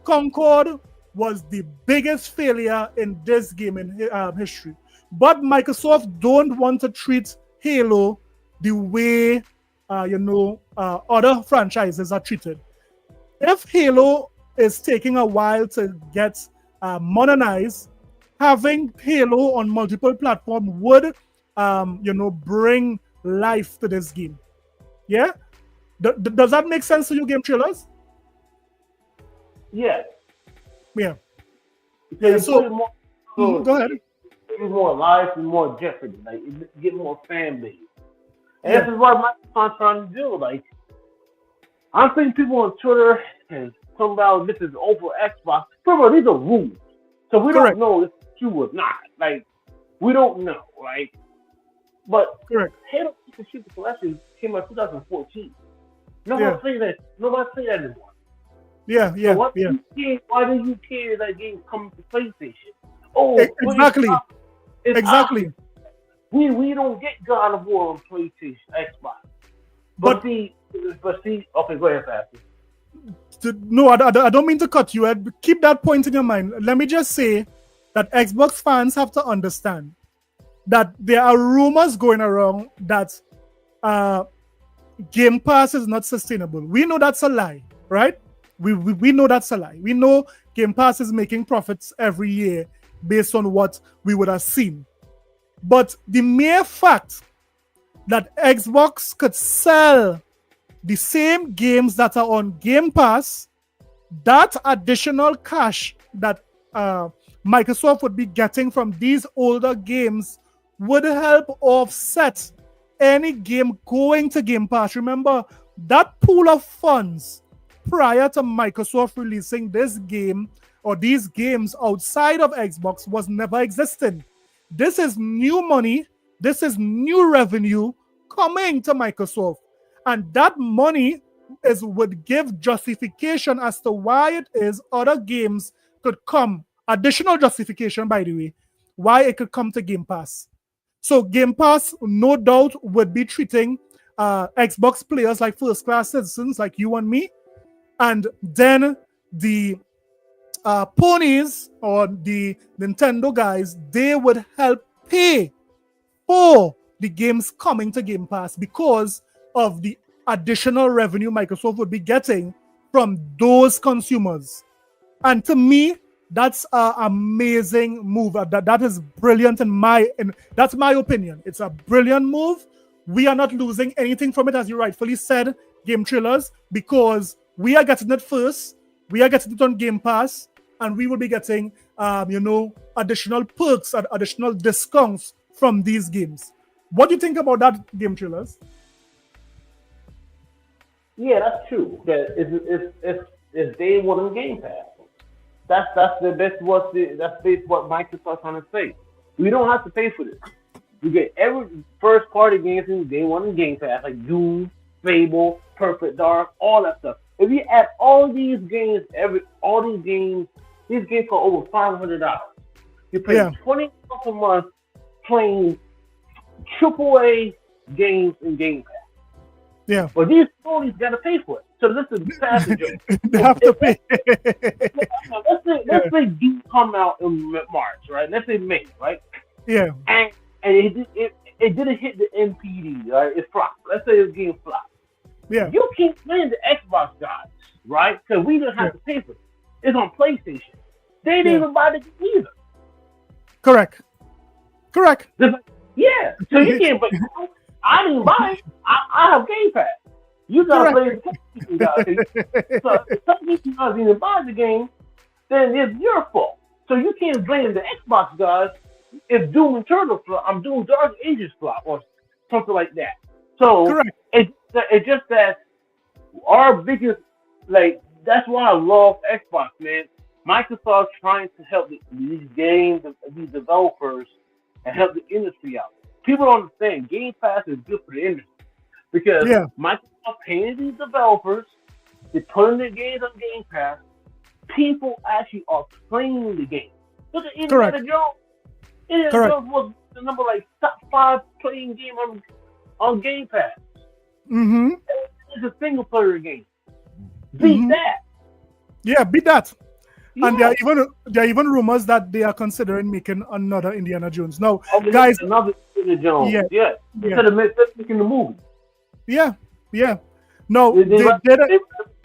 Concord was the biggest failure in this game in history. But Microsoft don't want to treat Halo the way other franchises are treated. If Halo is taking a while to get modernized, having Halo on multiple platforms would, bring life to this game. Yeah? Does that make sense to you, Game Trailers? Yeah. Yeah. Yeah, So, go ahead. Give more life and more jeopardy. Like, get more fan base. And Yeah. this is what Microsoft's trying to do. Like, I'm seeing people on Twitter and talking about this is over Xbox. First of all, these are rules. So we Correct. don't know if it's true or not. Like, we don't know, right? But Correct. Halo Super Collection came out in 2014. Nobody say that. Nobody say that anymore. Yeah. So why do you care that game coming to PlayStation? Oh, exactly. Exactly. We don't get God of War on PlayStation, Xbox. But see. Okay, go ahead, Pastor. No, I don't mean to cut you. Keep that point in your mind. Let me just say that Xbox fans have to understand that there are rumors going around that Game Pass is not sustainable. We know that's a lie, right? We know that's a lie. We know Game Pass is making profits every year based on what we would have seen. But the mere fact that Xbox could sell the same games that are on Game Pass, that additional cash that Microsoft would be getting from these older games would help offset any game going to Game Pass. Remember, that pool of funds prior to Microsoft releasing this game or these games outside of Xbox was never existing. This is new money. This is new revenue coming to Microsoft. And that money would give justification as to why it is other games could come. Additional justification, by the way, why it could come to Game Pass. So Game Pass, no doubt, would be treating Xbox players like first-class citizens like you and me. And then the ponies or the Nintendo guys, they would help pay for the games coming to Game Pass because of the additional revenue Microsoft would be getting from those consumers. And to me, that's an amazing move. That is brilliant and that's my opinion. It's a brilliant move. We are not losing anything from it, as you rightfully said, Game Trailers, because we are getting it first. We are getting it on Game Pass, and we will be getting, additional perks and additional discounts from these games. What do you think about that, Game Trailers? Yeah, that's true. It's day one on Game Pass. That's what Microsoft's trying to say. We don't have to pay for this. You get every first party games in day one on Game Pass, like Doom, Fable, Perfect Dark, all that stuff. If you add all these games, these games for over $500. You pay $20 a month playing AAA games in Game Pass. Yeah. But these stories gotta pay for it. So this is passenger. They have to pay. let's say Doom come out in March, right? Let's say May, right? Yeah. And it didn't hit the NPD, right? It flopped. Let's say the game flopped. Yeah. You can't blame the Xbox guys, right? Because we didn't have to pay for it. It's on PlayStation. They didn't even buy the game either. Correct. Yeah. So you can't. But I didn't buy it. I have Game Pass. You gotta play the PlayStation guys. So if some of you guys didn't buy the game, then it's your fault. So you can't blame the Xbox guys if Doom Eternal flop. I'm doing Dark Ages flop or something like that. So it's just that our biggest, that's why I love Xbox, man. Microsoft trying to help these games, these developers, and help the industry out. People don't understand Game Pass is good for the industry because Microsoft paying these developers, they're putting their games on Game Pass. People actually are playing the game. Look at Indiana Jones. Indiana Jones was the number top 5 playing game on Game Pass. Mm-hmm. It's a single player game. Beat that. Yeah, beat that. Yeah. And there are even rumors that they are considering making another Indiana Jones. Now, guys, another Indiana Jones. Instead of making the movie. Yeah. No, they did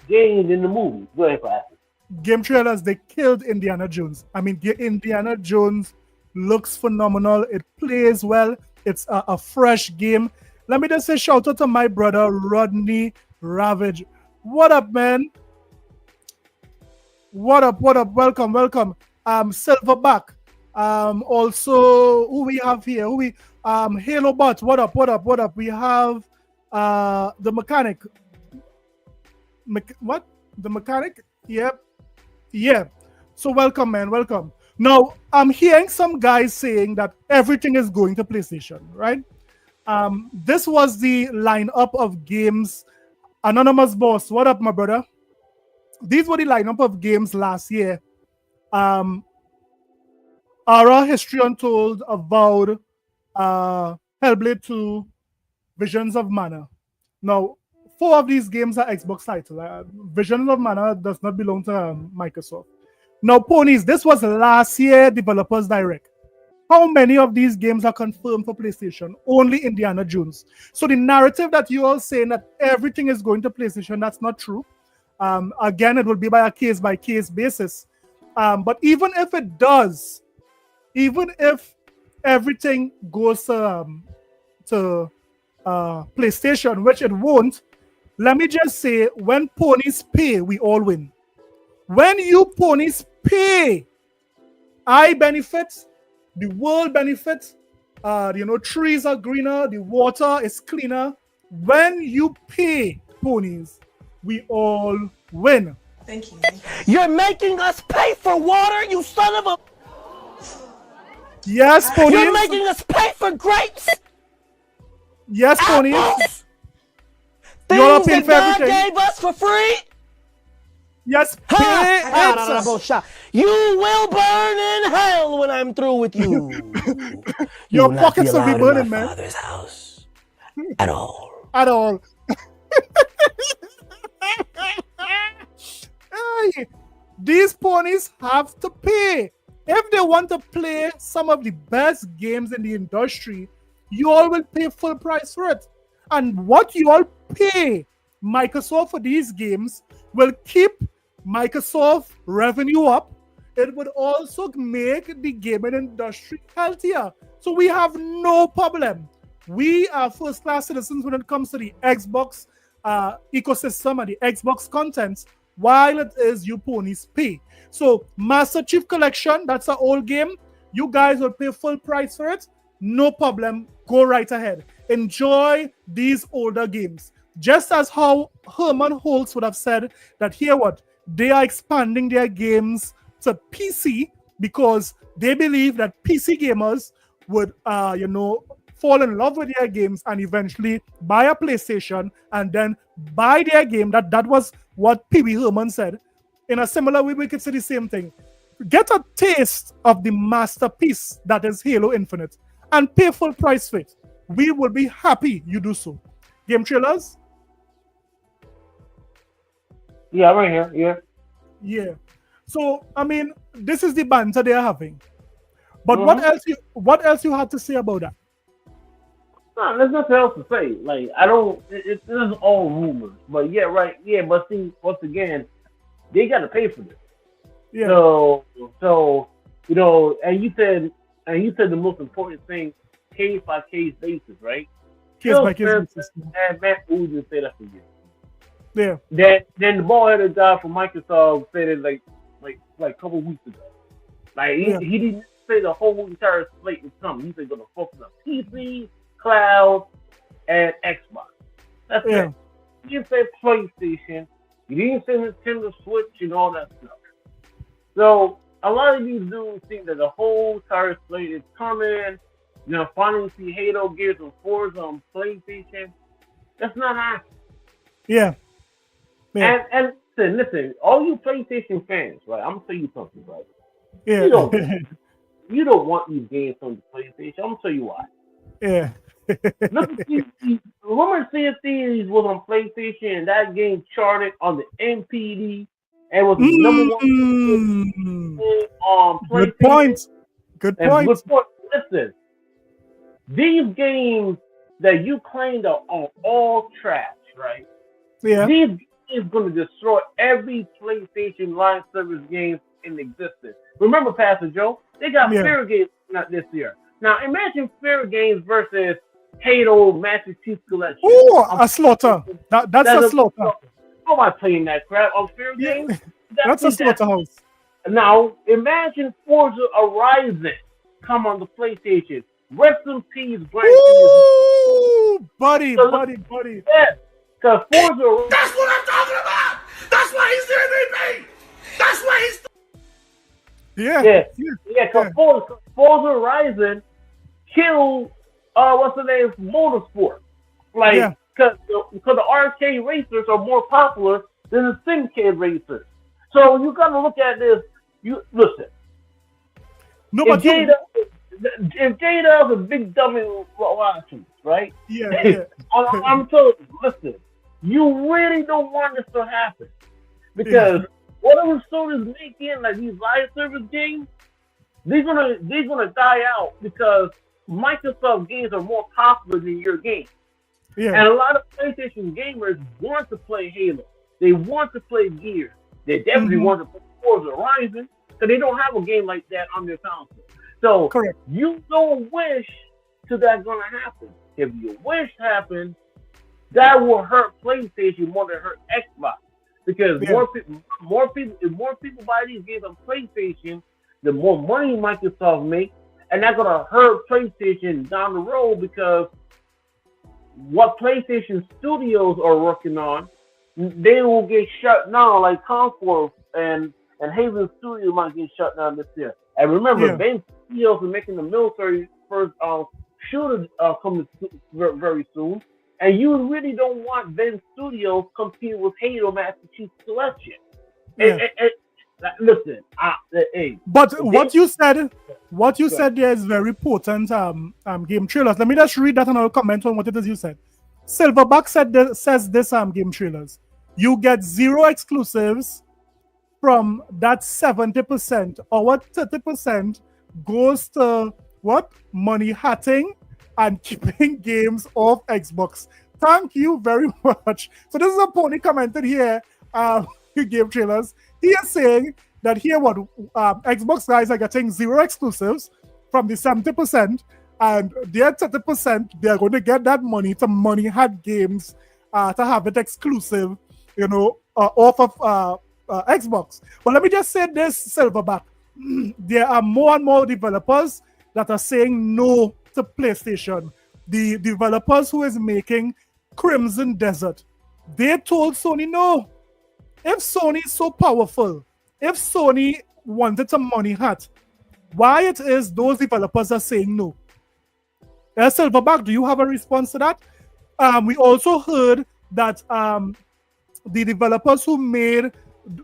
games in the movie. Go ahead, Pastor. Game Trailers, they killed Indiana Jones. I mean, Indiana Jones looks phenomenal. It plays well. It's a fresh game. Let me just say shout out to my brother Rodney Ravage. What up, man? What up? What up? Welcome, welcome. Silverback. Also, who we have here? Who we Halo Bot. What up? What up? What up? We have the mechanic. What? The mechanic? Yep. Yeah. So welcome, man. Welcome. Now, I'm hearing some guys saying that everything is going to PlayStation, right? This was the lineup of games. Anonymous Boss, what up, my brother? These were the lineup of games last year. Our History Untold, Avowed, Hellblade 2, Visions of Mana. Now, 4 of these games are Xbox titles. Visions of Mana does not belong to Microsoft. Now, ponies, this was last year Developers Direct. How many of these games are confirmed for PlayStation? Only Indiana Jones. So the narrative that you all saying that everything is going to PlayStation, that's not true. Again, it will be by a case-by-case basis. But even if it does, even if everything goes to PlayStation, which it won't, let me just say, when ponies pay, we all win. When you ponies pay, I benefit, the world benefits, trees are greener, the water is cleaner. When you pay, ponies, we all win. Thank you. You're making us pay for water, you son of a... Yes, ponies. You're making us pay for grapes. Yes, ponies. Apples. You all are Things paying that for God everything. gave us for free. Yes, Ha! pay. You will burn in hell when I'm through with you. You Your will not be pockets will be allowed in burning, my man. Father's house at all. At all. Hey, these ponies have to pay. If they want to play some of the best games in the industry, you all will pay full price for it. And what you all pay Microsoft for these games will keep Microsoft revenue up. It would also make the gaming industry healthier. So we have no problem. We are first-class citizens when it comes to the Xbox ecosystem and the Xbox content, while it is you ponies pay. So Master Chief Collection, that's an old game. You guys will pay full price for it. No problem. Go right ahead. Enjoy these older games. Just as how Herman Holtz would have said that here what? They are expanding their games to PC because they believe that PC gamers would, fall in love with their games and eventually buy a PlayStation and then buy their game. That was what Pee-wee Herman said. In a similar way, we could say the same thing. Get a taste of the masterpiece that is Halo Infinite and pay full price for it. We will be happy you do so. Game trailers? Yeah, right here. Yeah. Yeah. So, I mean, this is the banter they are having. But what else you had to say about that? No, there's nothing else to say. Like, I don't. This is all rumors. But yeah, right. Yeah, but see, once again, they got to pay for this. Yeah. So and you said the most important thing, case by case basis, right? Case by case basis. And Matt Uzi said that for you. Yeah. Then the ball-headed guy from Microsoft said it like a couple weeks ago. Like he didn't say the whole entire slate was coming. He said gonna focus on PC, cloud, and Xbox. That's it. He didn't say PlayStation. He didn't say Nintendo Switch and all that stuff. So a lot of these dudes think that the whole entire slate is coming. Finally see Halo, Gears, and Forza on PlayStation. That's not happening. Yeah. And listen, all you PlayStation fans, right? I'm gonna tell you something, right? Yeah. You don't want these games on the PlayStation. I'm gonna tell you why. Yeah. Look at remember Sea of Thieves was on PlayStation and that game charted on the MPD and was the number one on PlayStation. Good point. Listen, these games that you claimed are all trash, right? Yeah. These games going to destroy every PlayStation live service game in existence. Remember, Pastor Joe, they got fair games not this year. Now imagine Fair Games versus Halo Master Chief Collection. Oh, a slaughter. That's a slaughter. I'm not playing that crap on Fair Games. That's a slaughterhouse. Now imagine Forza Horizon come on the PlayStation. Rest in peace, Brian. Ooh, buddy. Yeah, because Forza. That's what I'm talking about. That's why he's the MVP. That's why he's. Because Forza Horizon killed what's the name, Motorsport. Like, because the arcade racers are more popular than the syndicate racers. So you got to look at this. You listen. No, if Jada is a big dummy watching, right? Yeah. I'm telling you, listen. You really don't want this to happen because whatever Sony's making, like these live service games, they're gonna die out because Microsoft games are more popular than your game. Yeah. And a lot of PlayStation gamers want to play Halo. They want to play Gears. They definitely want to play Forza Horizon because they don't have a game like that on their console. So you don't wish to that gonna happen. If your wish happens, that will hurt PlayStation more than hurt Xbox. Because if more people buy these games on PlayStation, the more money Microsoft makes, and that's gonna hurt PlayStation down the road because what PlayStation Studios are working on, they will get shut down. Like Concord and Haven Studio might get shut down this year. And remember, Ben Studios are making the military first shooter coming very soon. And you really don't want Ben Studios competing with Halo Master Chief Collection. Listen, but what you said there is very potent. Game trailers. Let me just read that and I'll comment on what it is you said. Silverback says this game trailers. You get 0 exclusives from that 70%. Our 30% goes to what? Money hatting and keeping games off Xbox. Thank you very much. So this is a pony commented here. Game trailers. He is saying that here what Xbox guys are getting 0 exclusives from the 70%, and their 30% they are going to get that money to money hat games to have it exclusive, off of Xbox. But let me just say this, Silverback. There are more and more developers that are saying no to PlayStation. The developers who is making Crimson Desert, they told Sony no. If Sony is so powerful, if Sony wanted some money hat, why it is those developers are saying no? Silverback, do you have a response to that? We also heard that the developers who made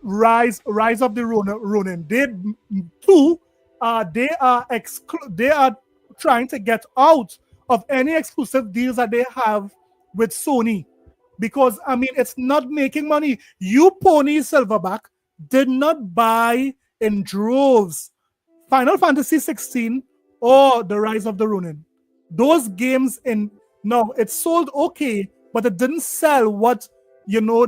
Rise of the Ronin, they are trying to get out of any exclusive deals that they have with Sony. Because, it's not making money. You Pony Silverback did not buy in droves Final Fantasy 16 or The Rise of the Ronin. Those games it sold okay, but it didn't sell what, those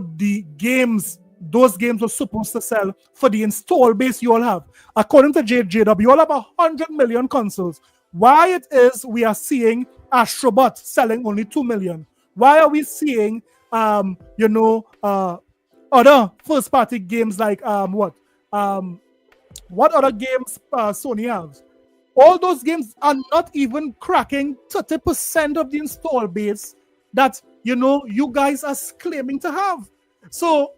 games were supposed to sell for the install base you all have. According to JW, you all have 100 million consoles. Why it is we are seeing Astrobot selling only 2 million? Why are we seeing other first party games like what other games Sony has? All those games are not even cracking 30% of the install base that you guys are claiming to have. So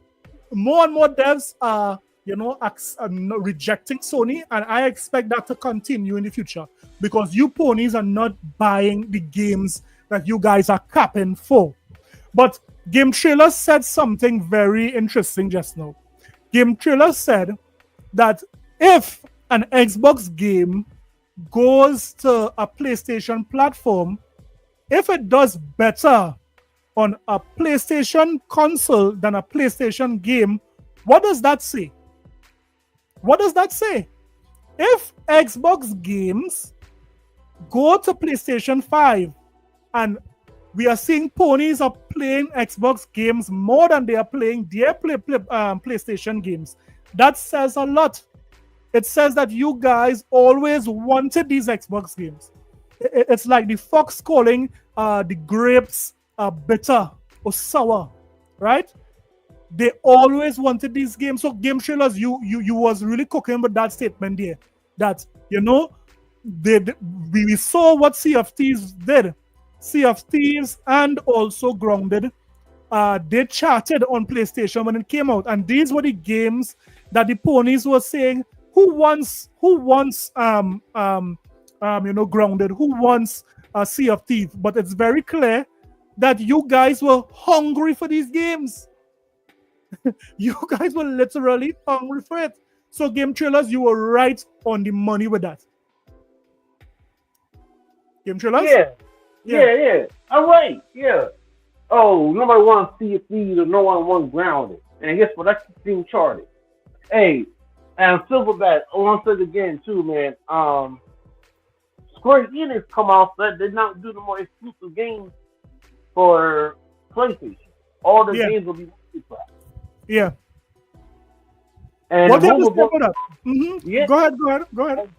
more and more devs are rejecting Sony, and I expect that to continue in the future because you ponies are not buying the games that you guys are capping for. But Game Trailer said something very interesting just now. Game Trailer said that if an Xbox game goes to a PlayStation platform, if it does better on a PlayStation console than a PlayStation game, what does that say? What does that say? If Xbox games go to PlayStation 5 and we are seeing ponies are playing Xbox games more than they are playing their PlayStation games, that says a lot. it says that you guys always wanted these Xbox games. It's like the fox calling the grapes bitter or sour, right? They always wanted these games. So Game Trailers, you was really cooking with that statement there. That we saw what Sea of Thieves did. Sea of Thieves and also Grounded. They charted on PlayStation when it came out, and these were the games that the ponies were saying, who wants Grounded, who wants Sea of Thieves? But it's very clear that you guys were hungry for these games. You guys were literally hungry for it. So Game Trailers, you were right on the money with that. Game Trailers? Yeah. All right, yeah. Oh, nobody wants to see a Thieves or no one wants Grounded. And guess what? That's the thing charted. Hey, and Silverback, I want to say it again too, man. Square Enix come out that did not do the more exclusive games for PlayStation. All the games will be multiplayer. Yeah. And what rumor Yeah. Go ahead.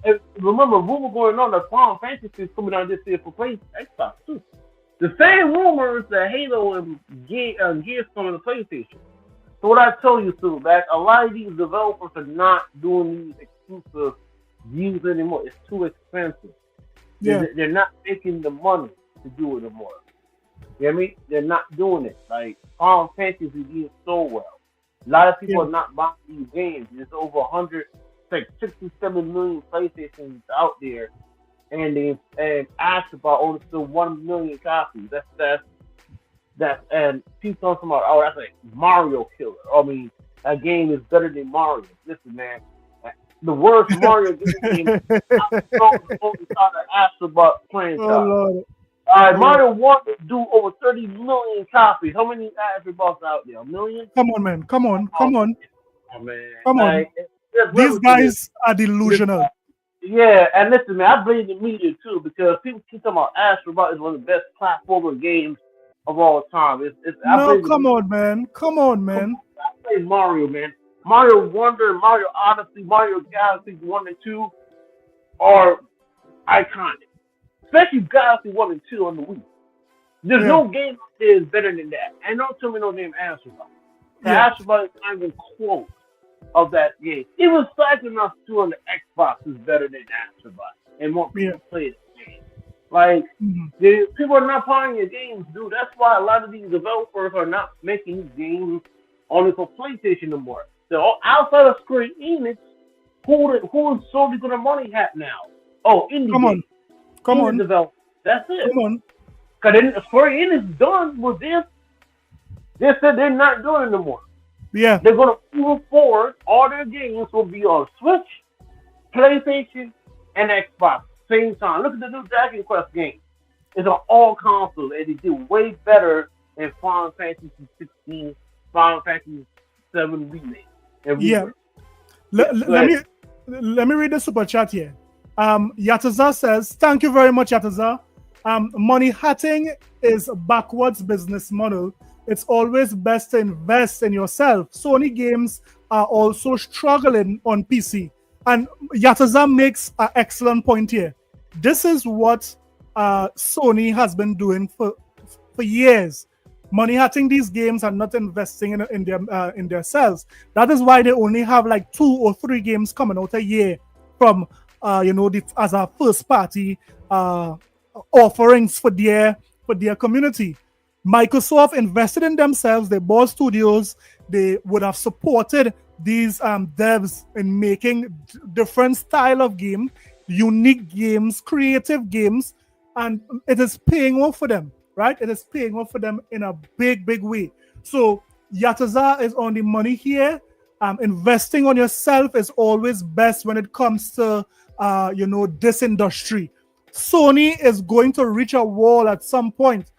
And remember, rumor going on that Final Fantasy is coming out this year for Xbox too. The same rumors that Halo and Gears coming to PlayStation. So what I tell you, Sue, that a lot of these developers are not doing these exclusive views anymore. It's too expensive. Yeah. They're not making the money to do it anymore. You know what I mean? They're not doing it. Like Final Fantasy is doing so well. A lot of people are not buying these games. There's over 67 million PlayStations out there, and asked about only still 1 million copies. That's and people talking about, oh, that's like Mario killer. I mean, that game is better than Mario. Listen, man, the worst Mario game. I'm only trying to ask about playing. Oh, Mario 1 do over 30 million copies. How many Xbox out there? 1 million? Come on, man. Come on. Oh, man. Come on. These guys are delusional. Yeah, and listen, man, I blame the media too, because people keep talking about Astrobot is one of the best platformer games of all time. Come on, man. I play Mario, man. Mario Wonder, Mario Odyssey, Mario Galaxy 1 and 2 are iconic. Especially Galaxy 1 and 2 on the Wii. There's no game that is better than that. And don't tell me no name Astrobot. Astrobot is not even close of that game. Even Psychonauts 2 on the Xbox is better than Astrobot. And more people play the game. Like, people are not playing your games, dude. That's why a lot of these developers are not making these games only for PlayStation anymore. So outside of Square Enix, who is solely going to money hat now? Oh, indie games. Come on. Develop. That's it. Come on. Because Square Enix done with this. They said they're not doing it anymore. Yeah. They're going to move forward. All their games will be on Switch, PlayStation, and Xbox. Same time. Look at the new Dragon Quest game. It's on all consoles, and they do way better than Final Fantasy 16, Final Fantasy 7 remake. Yeah. Let me read the super chat here. Yataza says, thank you very much, Yataza. Money hatting is a backwards business model. It's always best to invest in yourself. Sony games are also struggling on PC. And Yataza makes an excellent point here. This is what Sony has been doing for years. Money hatting these games and not investing in their sales. That is why they only have like 2 or 3 games coming out a year from as a first party offerings for their community. Microsoft invested in themselves. They bought studios. They would have supported these devs in making different style of game, unique games, creative games, and it is paying off for them, right? It is paying off for them in a big way. So Yataza is on the money here. Investing on yourself is always best when it comes to this industry. Sony is going to reach a wall at some point.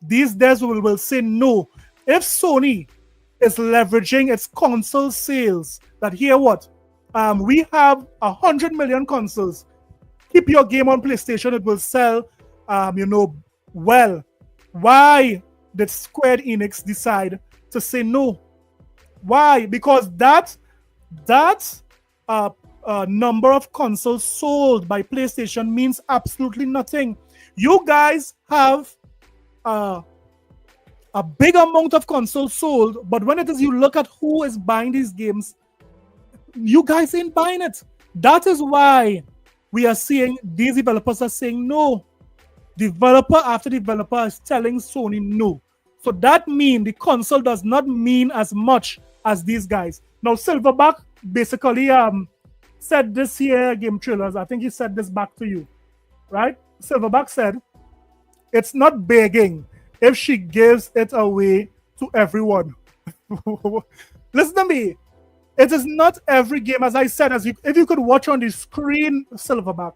These devs will say no. If Sony is leveraging its console sales, that here what? We have 100 million consoles. Keep your game on PlayStation, it will sell well. Why did Square Enix decide to say no? Why? Because that number of consoles sold by PlayStation means absolutely nothing. You guys have a big amount of consoles sold, but when it is you look at who is buying these games, you guys ain't buying it. That is why we are seeing these developers are saying no. Developer after developer is telling Sony no. So that means the console does not mean as much as these guys. Now Silverback basically said this here, Game Trailers. I think he said this back to you, right? Silverback said it's not begging if she gives it away to everyone. Listen to me. It is not every game, as I said, if you could watch on the screen, Silverback,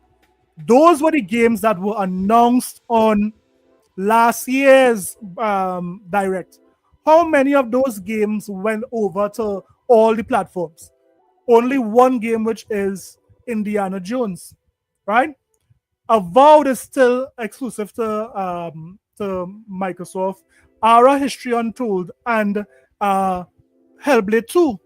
those were the games that were announced on last year's Direct. How many of those games went over to all the platforms? Only one game, which is Indiana Jones, right? Avowed is still exclusive to Microsoft. Ara History Untold and Hellblade 2,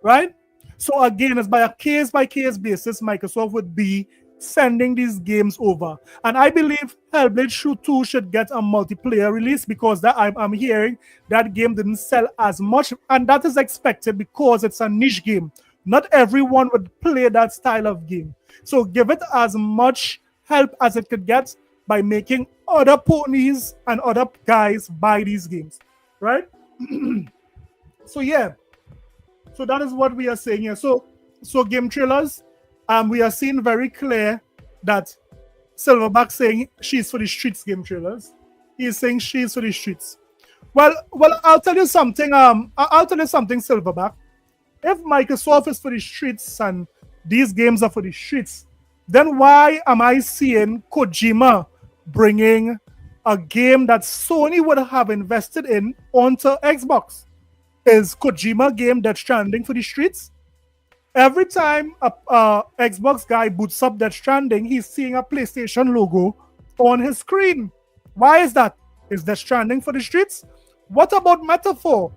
right? So again, it's by a case-by-case basis, Microsoft would be sending these games over. And I believe Hellblade 2 should get a multiplayer release because that I'm hearing that game didn't sell as much, and that is expected because it's a niche game. Not everyone would play that style of game. So give it as much help as it could get by making other ponies and other guys buy these games, right? So yeah, so that is what we are saying here. So Game Trailers, we are seeing very clear that Silverback saying she's for the streets. Game Trailers, he is saying she's for the streets. Well, I'll tell you something. I'll tell you something, Silverback. If Microsoft is for the streets and these games are for the streets, then why am I seeing Kojima bringing a game that Sony would have invested in onto Xbox? Is Kojima game Death Stranding for the streets? Every time a Xbox guy boots up Death Stranding, he's seeing a PlayStation logo on his screen. Why is that? Is Death Stranding for the streets? What about Metaphor?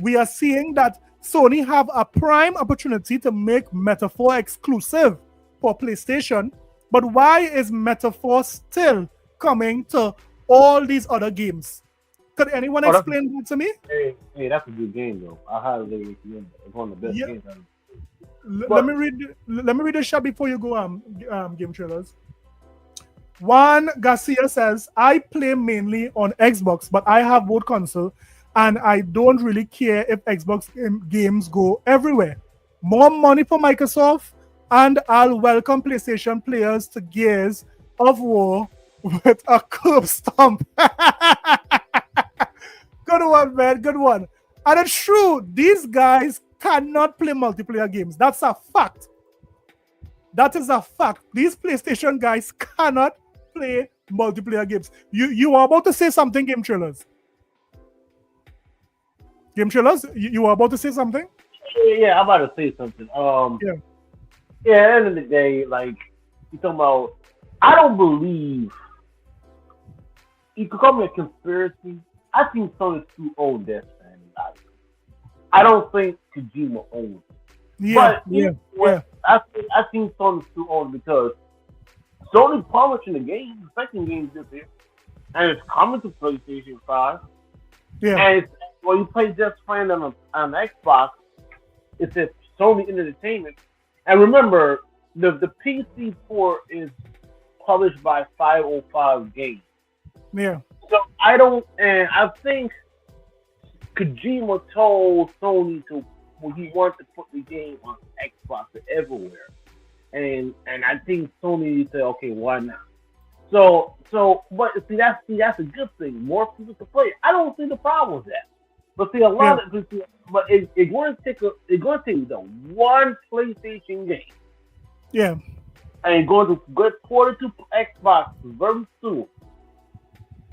We are seeing that Sony have a prime opportunity to make Metaphor exclusive for PlayStation, but why is Metaphor still coming to all these other games? Could anyone explain that to me? Hey, that's a good game though. I highly recommend it. It's one of the best games I've let me read the chat before you go, Game Trailers. Juan Garcia says, I play mainly on Xbox, but I have both console, and I don't really care if Xbox games go everywhere. More money for Microsoft, and I'll welcome PlayStation players to Gears of War with a curb stomp. Good one, man. Good one. And it's true, these guys cannot play multiplayer games. That's a fact. That is a fact. These PlayStation guys cannot play multiplayer games. You are about to say something, Game Trailers. Game Trailers, you are about to say something? Yeah, I'm about to say something. Yeah, at the end of the day, like, you talking about, I don't believe, you could call me a conspiracy. I think Sony's too old Death Stranding. I don't think Kojima owns it. I think Sony's too old because Sony publishing the game, the second game this year, and it's coming to PlayStation 5. Yeah. And when you play Death Stranding on Xbox, it says Sony Entertainment. And remember, the PC port is published by 505 Games. Yeah. So I think Kojima told Sony when he wanted to put the game on Xbox everywhere, and I think Sony said, okay, why not? So, but see, that's a good thing. More people to play. I don't see the problem with that. But see, a lot of it's going to take the one PlayStation game. Yeah. And going to get ported to Xbox very soon.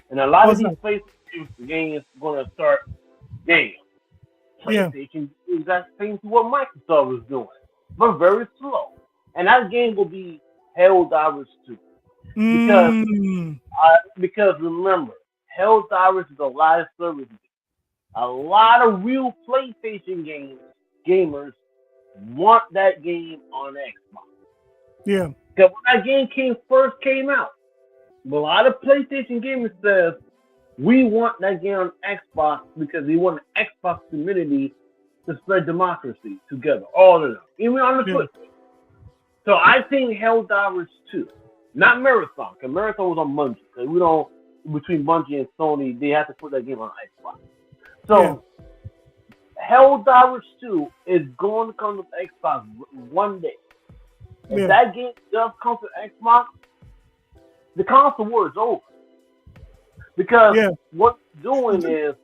And a lot of these PlayStation games going to start games. PlayStation is that same to what Microsoft is doing, but very slow. And that game will be Helldivers 2. Because remember, Helldivers is a live service game. A lot of real PlayStation gamers want that game on Xbox. Yeah. Because when that game first came out, a lot of PlayStation gamers says we want that game on Xbox because we want the Xbox community to spread democracy together, all of them, even on the Switch. So I think Helldivers 2, not Marathon, because Marathon was on Bungie. Because we don't, between Bungie and Sony, they have to put that game on Xbox. So Helldivers 2 is going to come to Xbox one day. If that game does come to Xbox, the console war is over. Because what they're doing is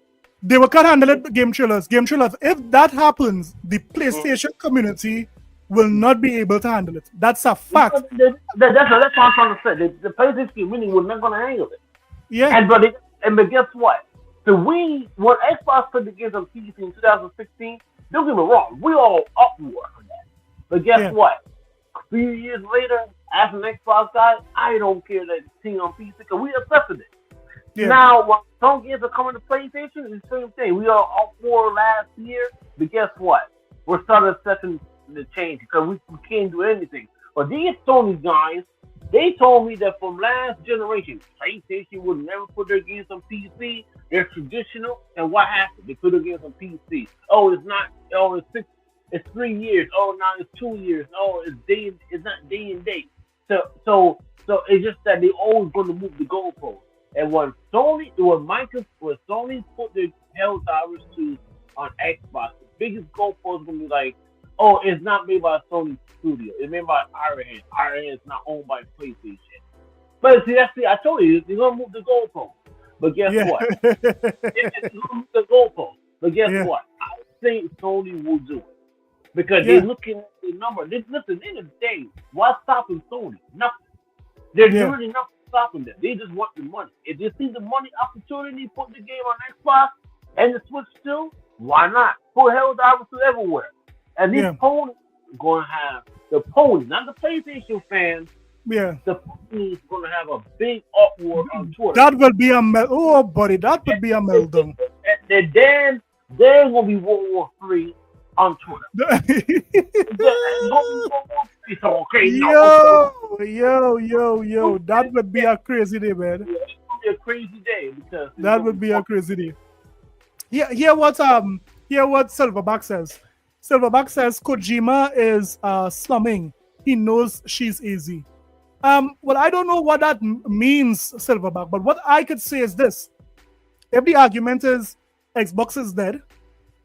they will can't handle it. Game trailers. If that happens, the PlayStation community will not be able to handle it. That's a fact. That's what I'm trying to say. The PlayStation community was not going to handle it. Yeah. But guess what? When Xbox put the games on PC in 2016, don't get me wrong, we all uproar for that. But guess what? A few years later, as an Xbox guy, I don't care that it's seen on PC because we accepted it. Yeah. Now, when some games are coming to PlayStation, it's the same thing. We all uproar last year, but guess what? We're starting accepting the change because we can't do anything. But these Sony guys, they told me that from last generation, PlayStation would never put their games on PC. They're traditional, and what happened? They put their games on PC. Oh, it's not. Oh, it's 3 years. Oh, now it's 2 years. Oh, it's not day and date. So it's just that they always going to move the goalpost. And when Sony put their Helldivers 2 on Xbox, the biggest goalpost is going to be like, oh, it's not made by a Sony studio. It's made by Iron Hand. Iron Hand is not owned by PlayStation. But see, I told you, they're going to move the goalpost. But guess what? They're going to move the goalpost. But guess what? I think Sony will do it. Because they're looking at the number. Listen, at the end of the day, what's stopping Sony? Nothing. There's really nothing stopping them. They just want the money. If they see the money opportunity, put the game on Xbox and the Switch too, why not? Put Helldivers to everywhere. And these ponies are going to have, the ponies, not the PlayStation fans, the ponies are going to have a big uproar on Twitter. That will be a that would be a meltdown. And then there's going to be World War III on Twitter. Yo, that would be a crazy day, man. It would be a crazy day because that would be a crazy day. Hear what Silverback says. Silverback says Kojima is slumming. He knows she's easy. Well, I don't know what that means, Silverback, but what I could say is this. If the argument is Xbox is dead,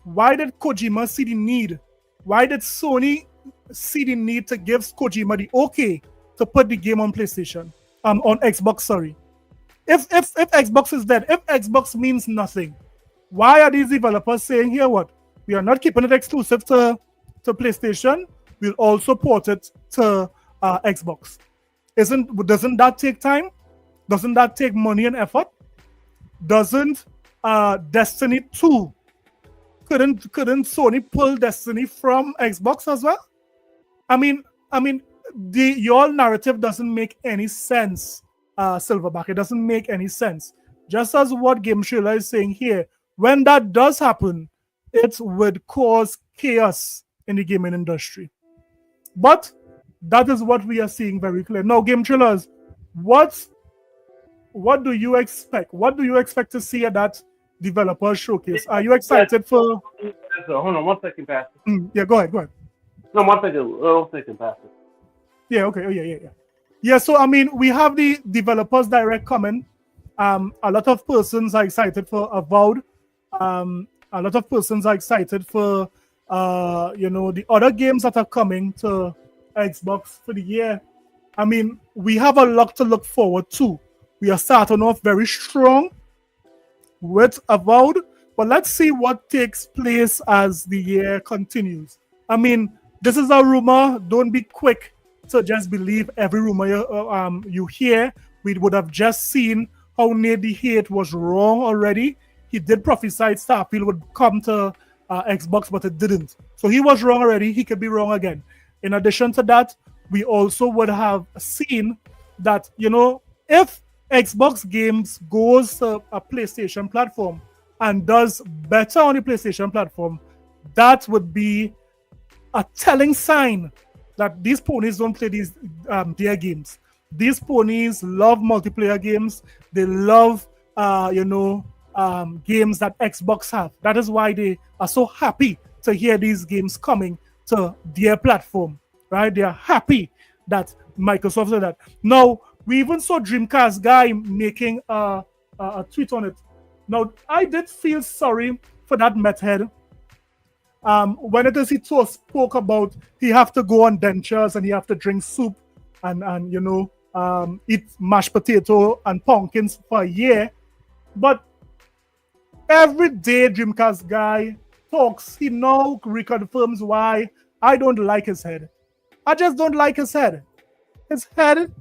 why did Kojima see the need? Why did Sony see the need to give Kojima the okay to put the game on PlayStation? On Xbox, sorry. If Xbox is dead, if Xbox means nothing, why are these developers saying, here what? We are not keeping it exclusive to PlayStation. We'll also port it to Xbox. Doesn't that take time? Doesn't that take money and effort? Doesn't Destiny 2 couldn't Sony pull Destiny from Xbox as well? I mean, your narrative doesn't make any sense, Silverback. It doesn't make any sense. Just as what Game Trailer is saying here, when that does happen, it would cause chaos in the gaming industry. But that is what we are seeing very clear. Now, Game Trailers, what do you expect? What do you expect to see at that developer showcase? Are you excited for? Hold on 1 second, Pastor. Yeah, go ahead. No, 1 second, Pastor. Yeah, okay. Oh, yeah. Yeah, so I mean, we have the developers direct comment. A lot of persons are excited for Avowed. A lot of persons are excited for the other games that are coming to Xbox for the year. I mean, we have a lot to look forward to. We are starting off very strong with Avowed, but let's see what takes place as the year continues. I mean, this is a rumor. Don't be quick to just believe every rumor you hear. We would have just seen how Nate the Hate was wrong already. He did prophesy Starfield would come to Xbox, but it didn't. So he was wrong already. He could be wrong again. In addition to that, we also would have seen that, if Xbox games goes to a PlayStation platform and does better on the PlayStation platform, that would be a telling sign that these ponies don't play these their games. These ponies love multiplayer games. They love games that Xbox have. That is why they are so happy to hear these games coming to their platform. Right? They are happy that Microsoft said that. Now, we even saw Dreamcast guy making a tweet on it. Now, I did feel sorry for that methead. When it is he spoke about he have to go on dentures and he have to drink soup and eat mashed potato and pumpkins for a year. But every day Dreamcast guy talks, he now reconfirms why I don't like his head. I just don't like his head. His head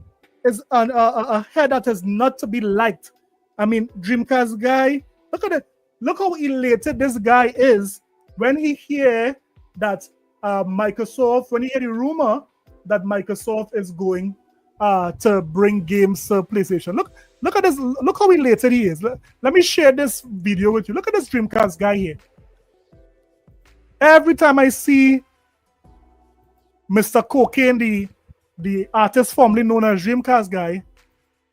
is a head that is not to be liked. I mean, Dreamcast guy, look at it. Look how elated this guy is when he hear that Microsoft, when he hear the rumor that Microsoft is going to bring games to PlayStation. Look at this. Look how elated he is. Let me share this video with you. Look at this Dreamcast guy here. Every time I see Mr. Cocaine, the artist formerly known as Dreamcast guy,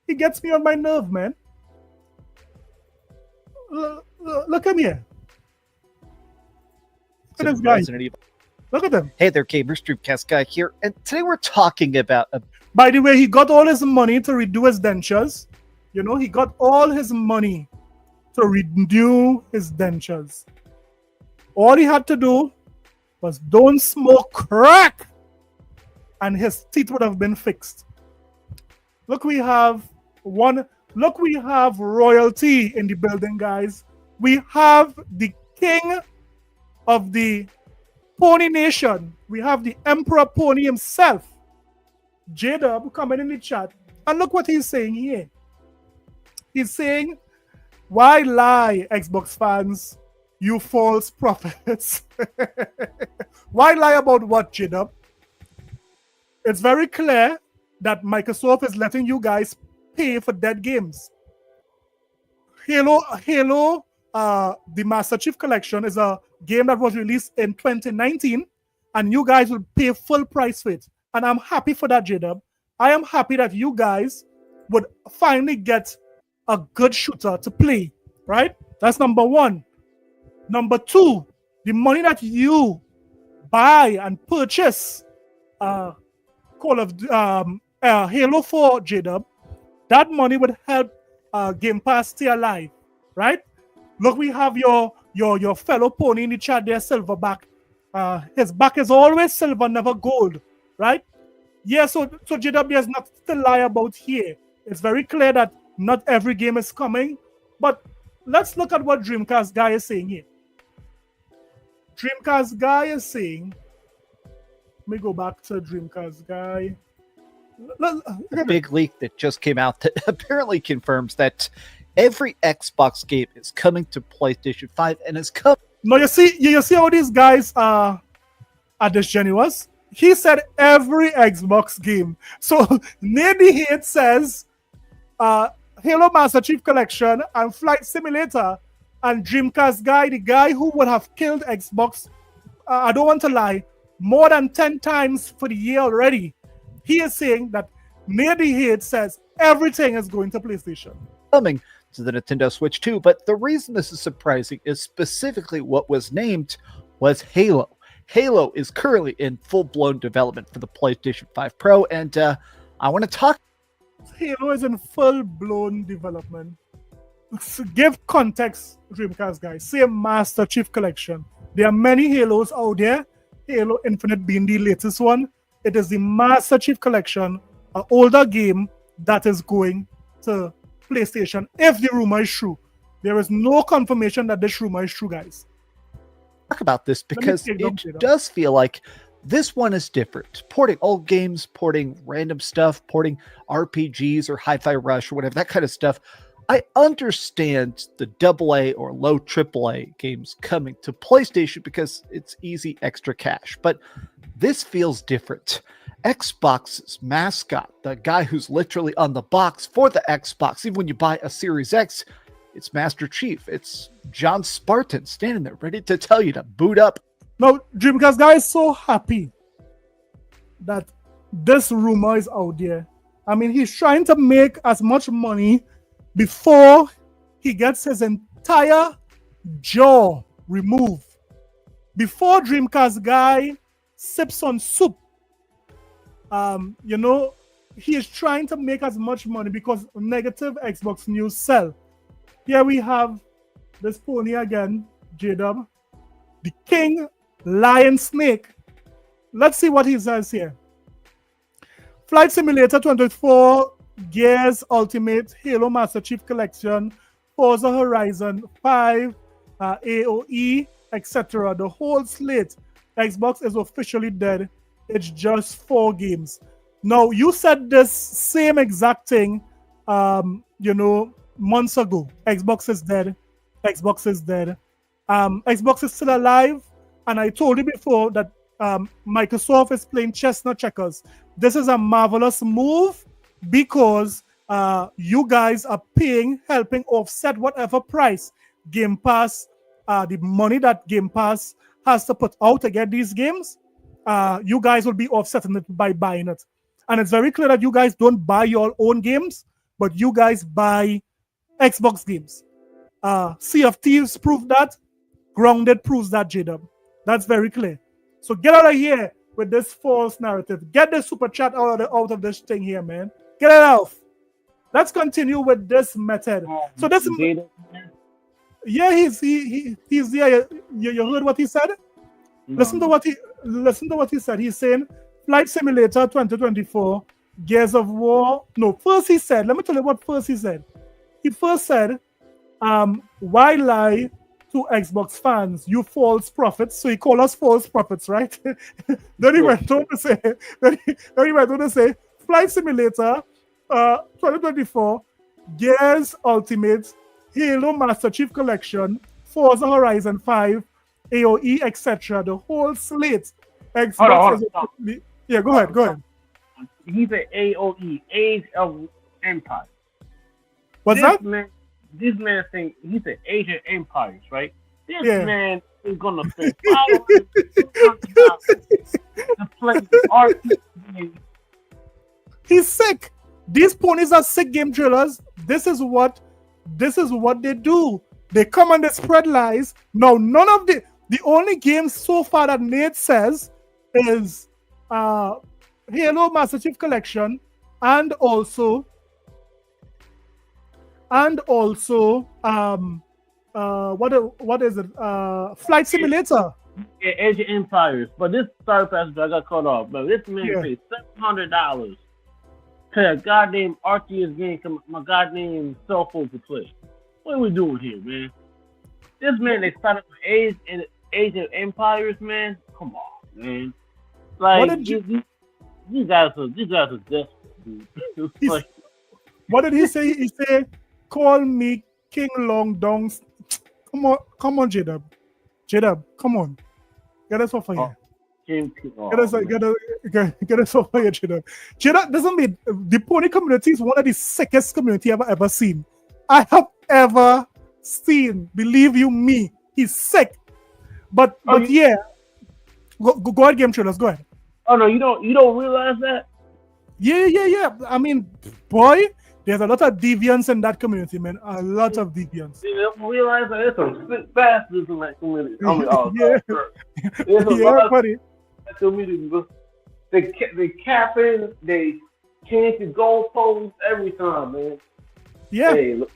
he gets me on my nerve, man. Look at me. Look at this guy. Look at him. Hey there, gamers. Dreamcast guy here, and today we're talking about. By the way, he got all his money to redo his dentures. He got all his money to renew his dentures. All he had to do was don't smoke crack, and his teeth would have been fixed. Look, we have royalty in the building, guys. We have the king of the Pony Nation. We have the Emperor Pony himself, J-Dub, coming in the chat. And look what he's saying here. He's saying, why lie, Xbox fans, you false prophets? Why lie about what, J-Dub? It's very clear that Microsoft is letting you guys pay for dead games. Halo, the Master Chief Collection is a game that was released in 2019, and you guys will pay full price for it. And I'm happy for that, J-Dub. I am happy that you guys would finally get a good shooter to play, right? That's number one. Number two, the money that you buy and purchase Halo 4, J-Dub, that money would help Game Pass stay alive, right? Look, we have your fellow pony in the chat there, Silverback. His back is always silver, never gold, right? Yeah, so J-Dub, there's nothing to lie about here. It's very clear that not every game is coming, but let's look at what Dreamcast guy is saying here. Dreamcast guy is saying, let me go back to Dreamcast guy. A big leak that just came out that apparently confirms that every Xbox game is coming to PlayStation 5 and is coming. No, you see how these guys are disingenuous? He said every Xbox game. So Nady Hate says Halo Master Chief Collection and Flight Simulator and Dreamcast guy, the guy who would have killed Xbox, I don't want to lie, more than 10 times for the year already. He is saying that Nady Hate says everything is going to PlayStation. Coming to the Nintendo Switch 2, but the reason this is surprising is specifically what was named was Halo. Halo is currently in full-blown development for the PlayStation 5 Pro, and I want to talk. Halo is in full-blown development. Give context, Dreamcast guys. Say Master Chief Collection. There are many Halos out there. Halo Infinite being the latest one. It is the Master Chief Collection, an older game that is going to PlayStation, if the rumor is true. There is no confirmation that this rumor is true, guys. Talk about this because it does feel like this one is different. Porting old games, porting random stuff, porting RPGs or Hi-Fi Rush or whatever, that kind of stuff. I understand the AA or low AAA games coming to PlayStation because it's easy extra cash, but this feels different. Xbox's mascot, the guy who's literally on the box for the Xbox, even when you buy a Series X, it's Master Chief. It's John Spartan standing there ready to tell you to boot up. Now, Dreamcast guy is so happy that this rumor is out there. I mean, he's trying to make as much money before he gets his entire jaw removed. Before Dreamcast guy sips on soup, he is trying to make as much money because negative Xbox news sell. Here we have this pony again, J-Dub, the King Lion Snake. Let's see what he says here. Flight Simulator 24, Gears Ultimate, Halo Master Chief Collection, Forza Horizon 5, AOE, etc. The whole slate. Xbox is officially dead. It's just 4 games. Now, you said this same exact thing, months ago. Xbox is dead. Xbox is dead. Xbox is still alive. And I told you before that Microsoft is playing chess, not checkers. This is a marvelous move because you guys are helping offset whatever price Game Pass, the money that Game Pass has to put out to get these games. You guys will be offsetting it by buying it. And it's very clear that you guys don't buy your own games, but you guys buy Xbox games. Sea of Thieves proved that. Grounded proves that, J-Dub. That's very clear. So get out of here with this false narrative. Get the super chat out of this thing here, man. Get it out. Let's continue with this method. So this, yeah, he's there. You heard what he said? No. Listen to what he said. He's saying Flight Simulator 2024, Gears of War. No, first he said. Let me tell you what first he said. He first said, "Why lie to Xbox fans, you false prophets?" So he called us false prophets, right? Then he went on to say, Flight Simulator 2024, Gears Ultimate, Halo Master Chief Collection, Forza Horizon 5, AOE, etc. The whole slate. Xbox yeah, go ahead. He's an AOE, Age of Empires. What's that? This man thinks he's an Age of Empires, right? This man is gonna spend $500 to play RPG. He's sick. These ponies are sick game drillers. This is what they do. They come and they spread lies. Now, none of the only games so far that Nate says is Halo Master Chief Collection and also what is it? Flight Simulator. Yeah, Age of Empires. But this Starfield I got cut off. But this man paid $700 to a goddamn RTS game my goddamn cell phone to play. What are we doing here, man? This man excited for Age of Empires, man. Come on, man. Like these guys are desperate, dude. Like, what did he say? He said, "Call me King Long Dongs." Come on, J-Dub. Come on. Get us off of here. Get us off of here, J-Dub. J-Dub doesn't mean the pony community is one of the sickest community I've ever seen. I have ever seen. Believe you me, he's sick. But yeah. Go ahead, Game Trailers. Go ahead. Oh no, you don't realize that? Yeah. I mean, boy, there's a lot of deviance in that community, man. A lot of deviance. You don't realize that there's some sick bastards in that community. I mean, there's a lot buddy. That community. They capping, they change the goalposts every time, man. Yeah. Hey, look,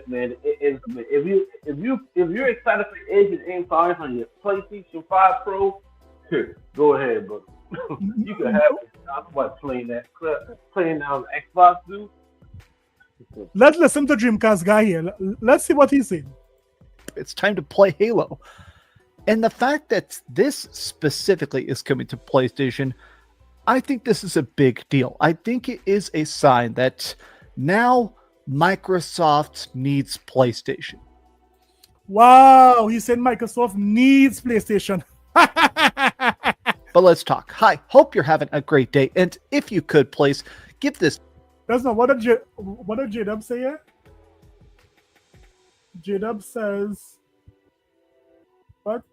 man, if you're excited for Age of Empires on your PlayStation 5 Pro, go ahead, but you can have it. I'm about playing now on Xbox, dude. Let's listen to Dreamcast guy here. Let's see what he's saying. It's time to play Halo. And the fact that this specifically is coming to PlayStation, I think this is a big deal. I think it is a sign that now Microsoft needs PlayStation. Wow, he said Microsoft needs PlayStation. But let's talk. Hi, hope you're having a great day. And if you could, please give this. That's not what did J-Dub say here? J-Dub says what?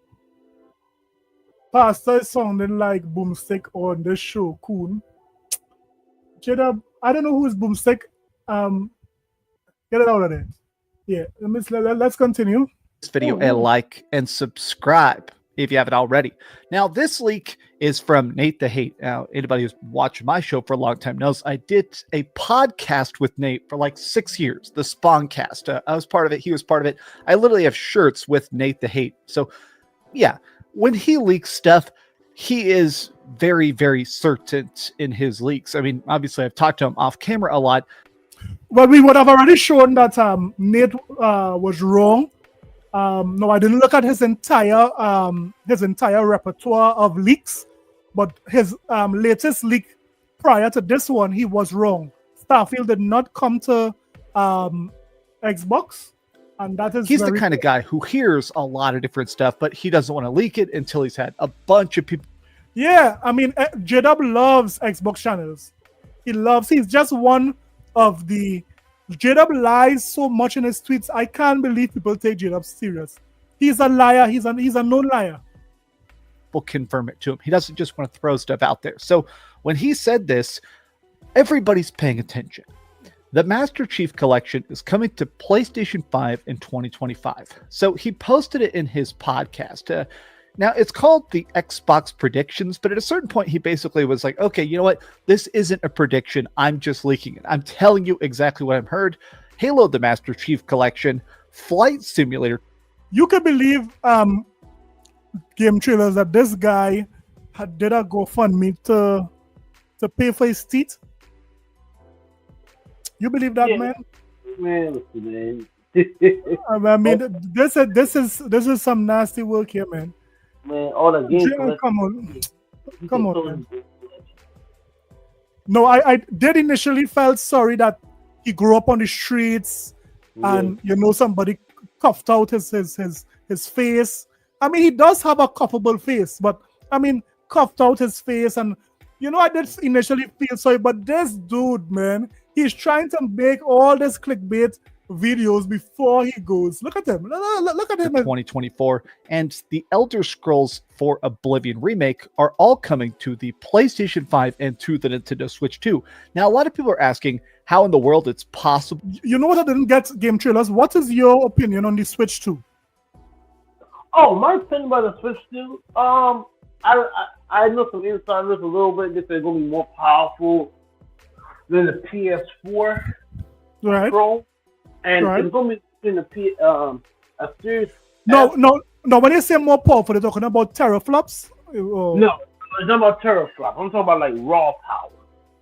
Pastor is sounding like Boomstick on this show, Coon. J-Dub, I don't know who is Boomstick. Get it out of there. Yeah, let's continue. This video a like and subscribe if you haven't already. Now, this leak is from Nate the Hate. Now, anybody who's watched my show for a long time knows I did a podcast with Nate for like 6 years, the Spawncast. I was part of it. He was part of it. I literally have shirts with Nate the Hate. So, yeah, when he leaks stuff, he is very, very certain in his leaks. I mean, obviously, I've talked to him off camera a lot. Well, we would have already shown that Nate was wrong. No, I didn't look at his entire repertoire of leaks, but his latest leak prior to this one, he was wrong. Starfield did not come to Xbox, and that is he's the kind of guy who hears a lot of different stuff, but he doesn't want to leak it until he's had a bunch of people. Yeah, I mean, J-Dub loves Xbox channels. He's just one of the. J-Dub lies so much in his tweets. I can't believe people take J-Dub serious. He's a liar. He's a known liar. Will confirm it to him. He doesn't just want to throw stuff out there. So when he said this, everybody's paying attention. The Master Chief Collection is coming to PlayStation 5 in 2025. So he posted it in his podcast. Now, it's called the Xbox Predictions, but at a certain point, he basically was like, okay, you know what? This isn't a prediction. I'm just leaking it. I'm telling you exactly what I've heard. Halo, the Master Chief Collection, Flight Simulator. You can believe game trailers that this guy did a GoFundMe to pay for his teeth. You believe that, man? Man. I mean, this is some nasty work here, man. Man, all the games. Come on, man. No, I did initially felt sorry that he grew up on the streets, and somebody cuffed out his face. I mean, he does have a cuffable face, but I mean, cuffed out his face, and I did initially feel sorry, but this dude, man, he's trying to make all this clickbait videos before he goes. Look at him. Look at him. 2024 and the Elder Scrolls 4 Oblivion remake are all coming to the PlayStation 5 and to the Nintendo Switch 2. Now, a lot of people are asking how in the world it's possible. You know what? I didn't get game trailers. What is your opinion on the Switch 2? Oh, my opinion about the Switch 2. I know some insiders a little bit. They say it's gonna be more powerful than the PS4 Pro. And it's going to be in a series. No. When you say more powerful, they're talking about teraflops? No, it's not about teraflops. I'm talking about like raw power.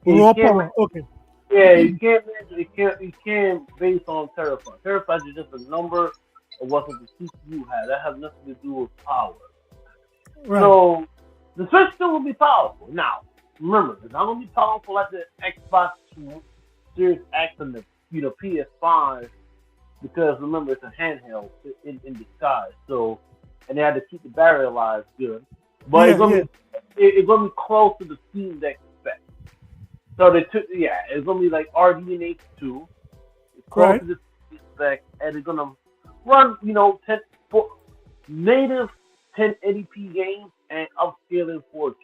Raw power, okay. Yeah, you can't base on teraflops. Teraflops is just a number of what the CPU has. That has nothing to do with power. Right. So the Switch still will be powerful. Now, remember, it's not going to be powerful like the Xbox Series X and the PS5, because remember it's a handheld in disguise. So, and they had to keep the battery alive good. But it's gonna be close to the Steam Deck spec. So it's gonna be like RDNA 2. It's close to the Steam spec, and it's gonna run native 1080p games and upscaling 4K.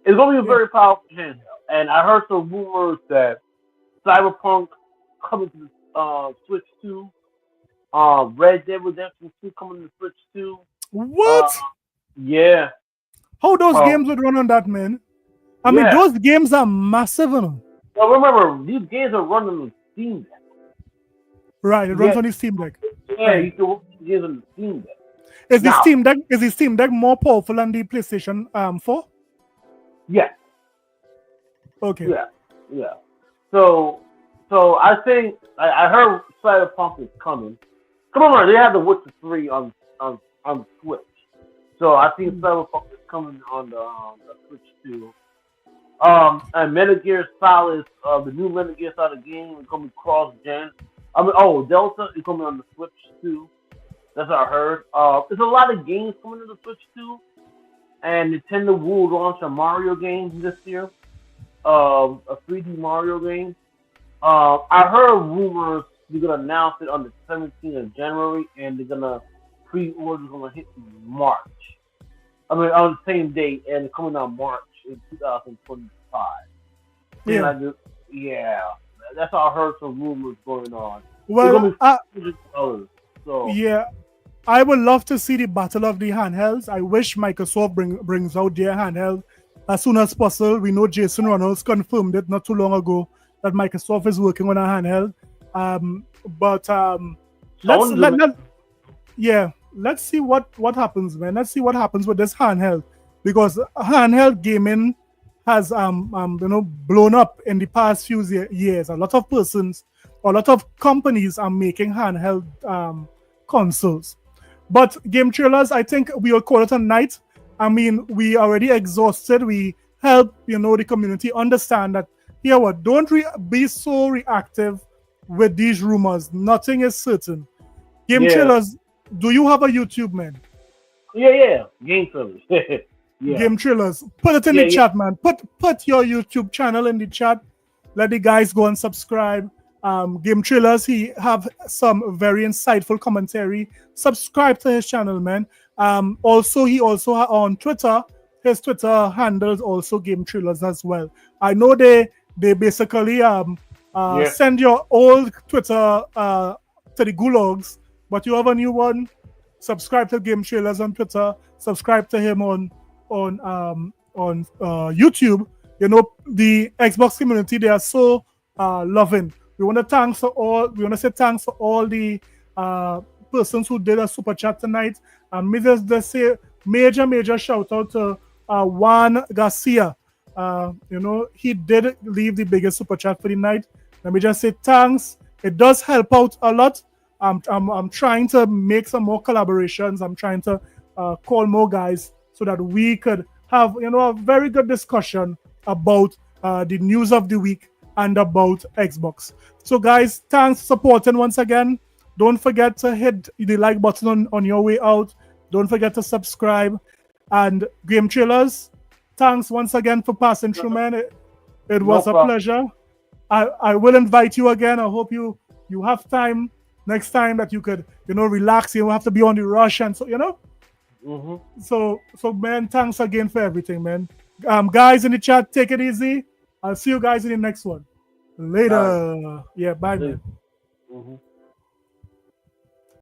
It's gonna be a very powerful handheld. And I heard some rumors that Cyberpunk coming to the Switch 2. Red Dead Redemption 2 coming to the Switch 2. What? Yeah. How those games would run on that, man? I mean, those games are massive. Well, remember, these games are running on Steam Deck. Right, it runs on the Steam Deck. Yeah, you can work the games on the Steam Deck. Is the Steam Deck more powerful than the PlayStation 4? Yeah. Okay. Yeah. So I think I heard Cyberpunk is coming. Come on, they have the Witcher 3 on Switch. So I think Cyberpunk is coming on the Switch too. And Metal Gear Solid, the new Metal Gear Solid game is gonna be cross-gen. Delta is coming on the Switch too. That's what I heard. There's a lot of games coming to the Switch too. And Nintendo will launch a Mario game this year. A 3D Mario game. I heard rumors they're gonna announce it on the 17th of January, and they're gonna pre-order gonna hit in March. I mean, on the same date and coming out March in 2025. Yeah. Yeah, that's how I heard some rumors going on. Well, $100. So yeah, I would love to see the battle of the handhelds. I wish Microsoft brings out their handheld as soon as possible. We know Jason Reynolds confirmed it not too long ago that Microsoft is working on a handheld. Let's see what happens, man. Let's see what happens with this handheld, because handheld gaming has blown up in the past few years. A lot of persons, a lot of companies are making handheld consoles. But game trailers, I think we will call it a night. I mean, we already exhausted. We help the community understand that don't be so reactive with these rumors. Nothing is certain. Game trailers. Do you have a YouTube, man? Yeah. Game trailers. Yeah. Game trailers. Put it in the chat, man. Put your YouTube channel in the chat. Let the guys go and subscribe. Game trailers. He have some very insightful commentary. Subscribe to his channel, man. Also on Twitter. His Twitter handles also game trailers as well. I know they basically send your old Twitter to the gulags, but you have a new one. Subscribe to Game Trailers on Twitter. Subscribe to him on YouTube. The Xbox community, they are so loving. We want to say thanks for all the persons who did a super chat tonight. And me just say major shout out to Juan Garcia. He did leave the biggest super chat for the night. Let me just say thanks. It does help out a lot. I'm trying to make some more collaborations. I'm trying to call more guys so that we could have a very good discussion about the news of the week and about Xbox. So guys, thanks for supporting once again. Don't forget to hit the like button on your way out. Don't forget to subscribe. And Game Trailers, thanks once again for passing through, man. It was a pleasure. I will invite you again. I hope you have time next time that you could relax. You don't have to be on the rush, and so So man, thanks again for everything, man. Guys in the chat, take it easy. I'll see you guys in the next one. Later. Yeah, bye, man.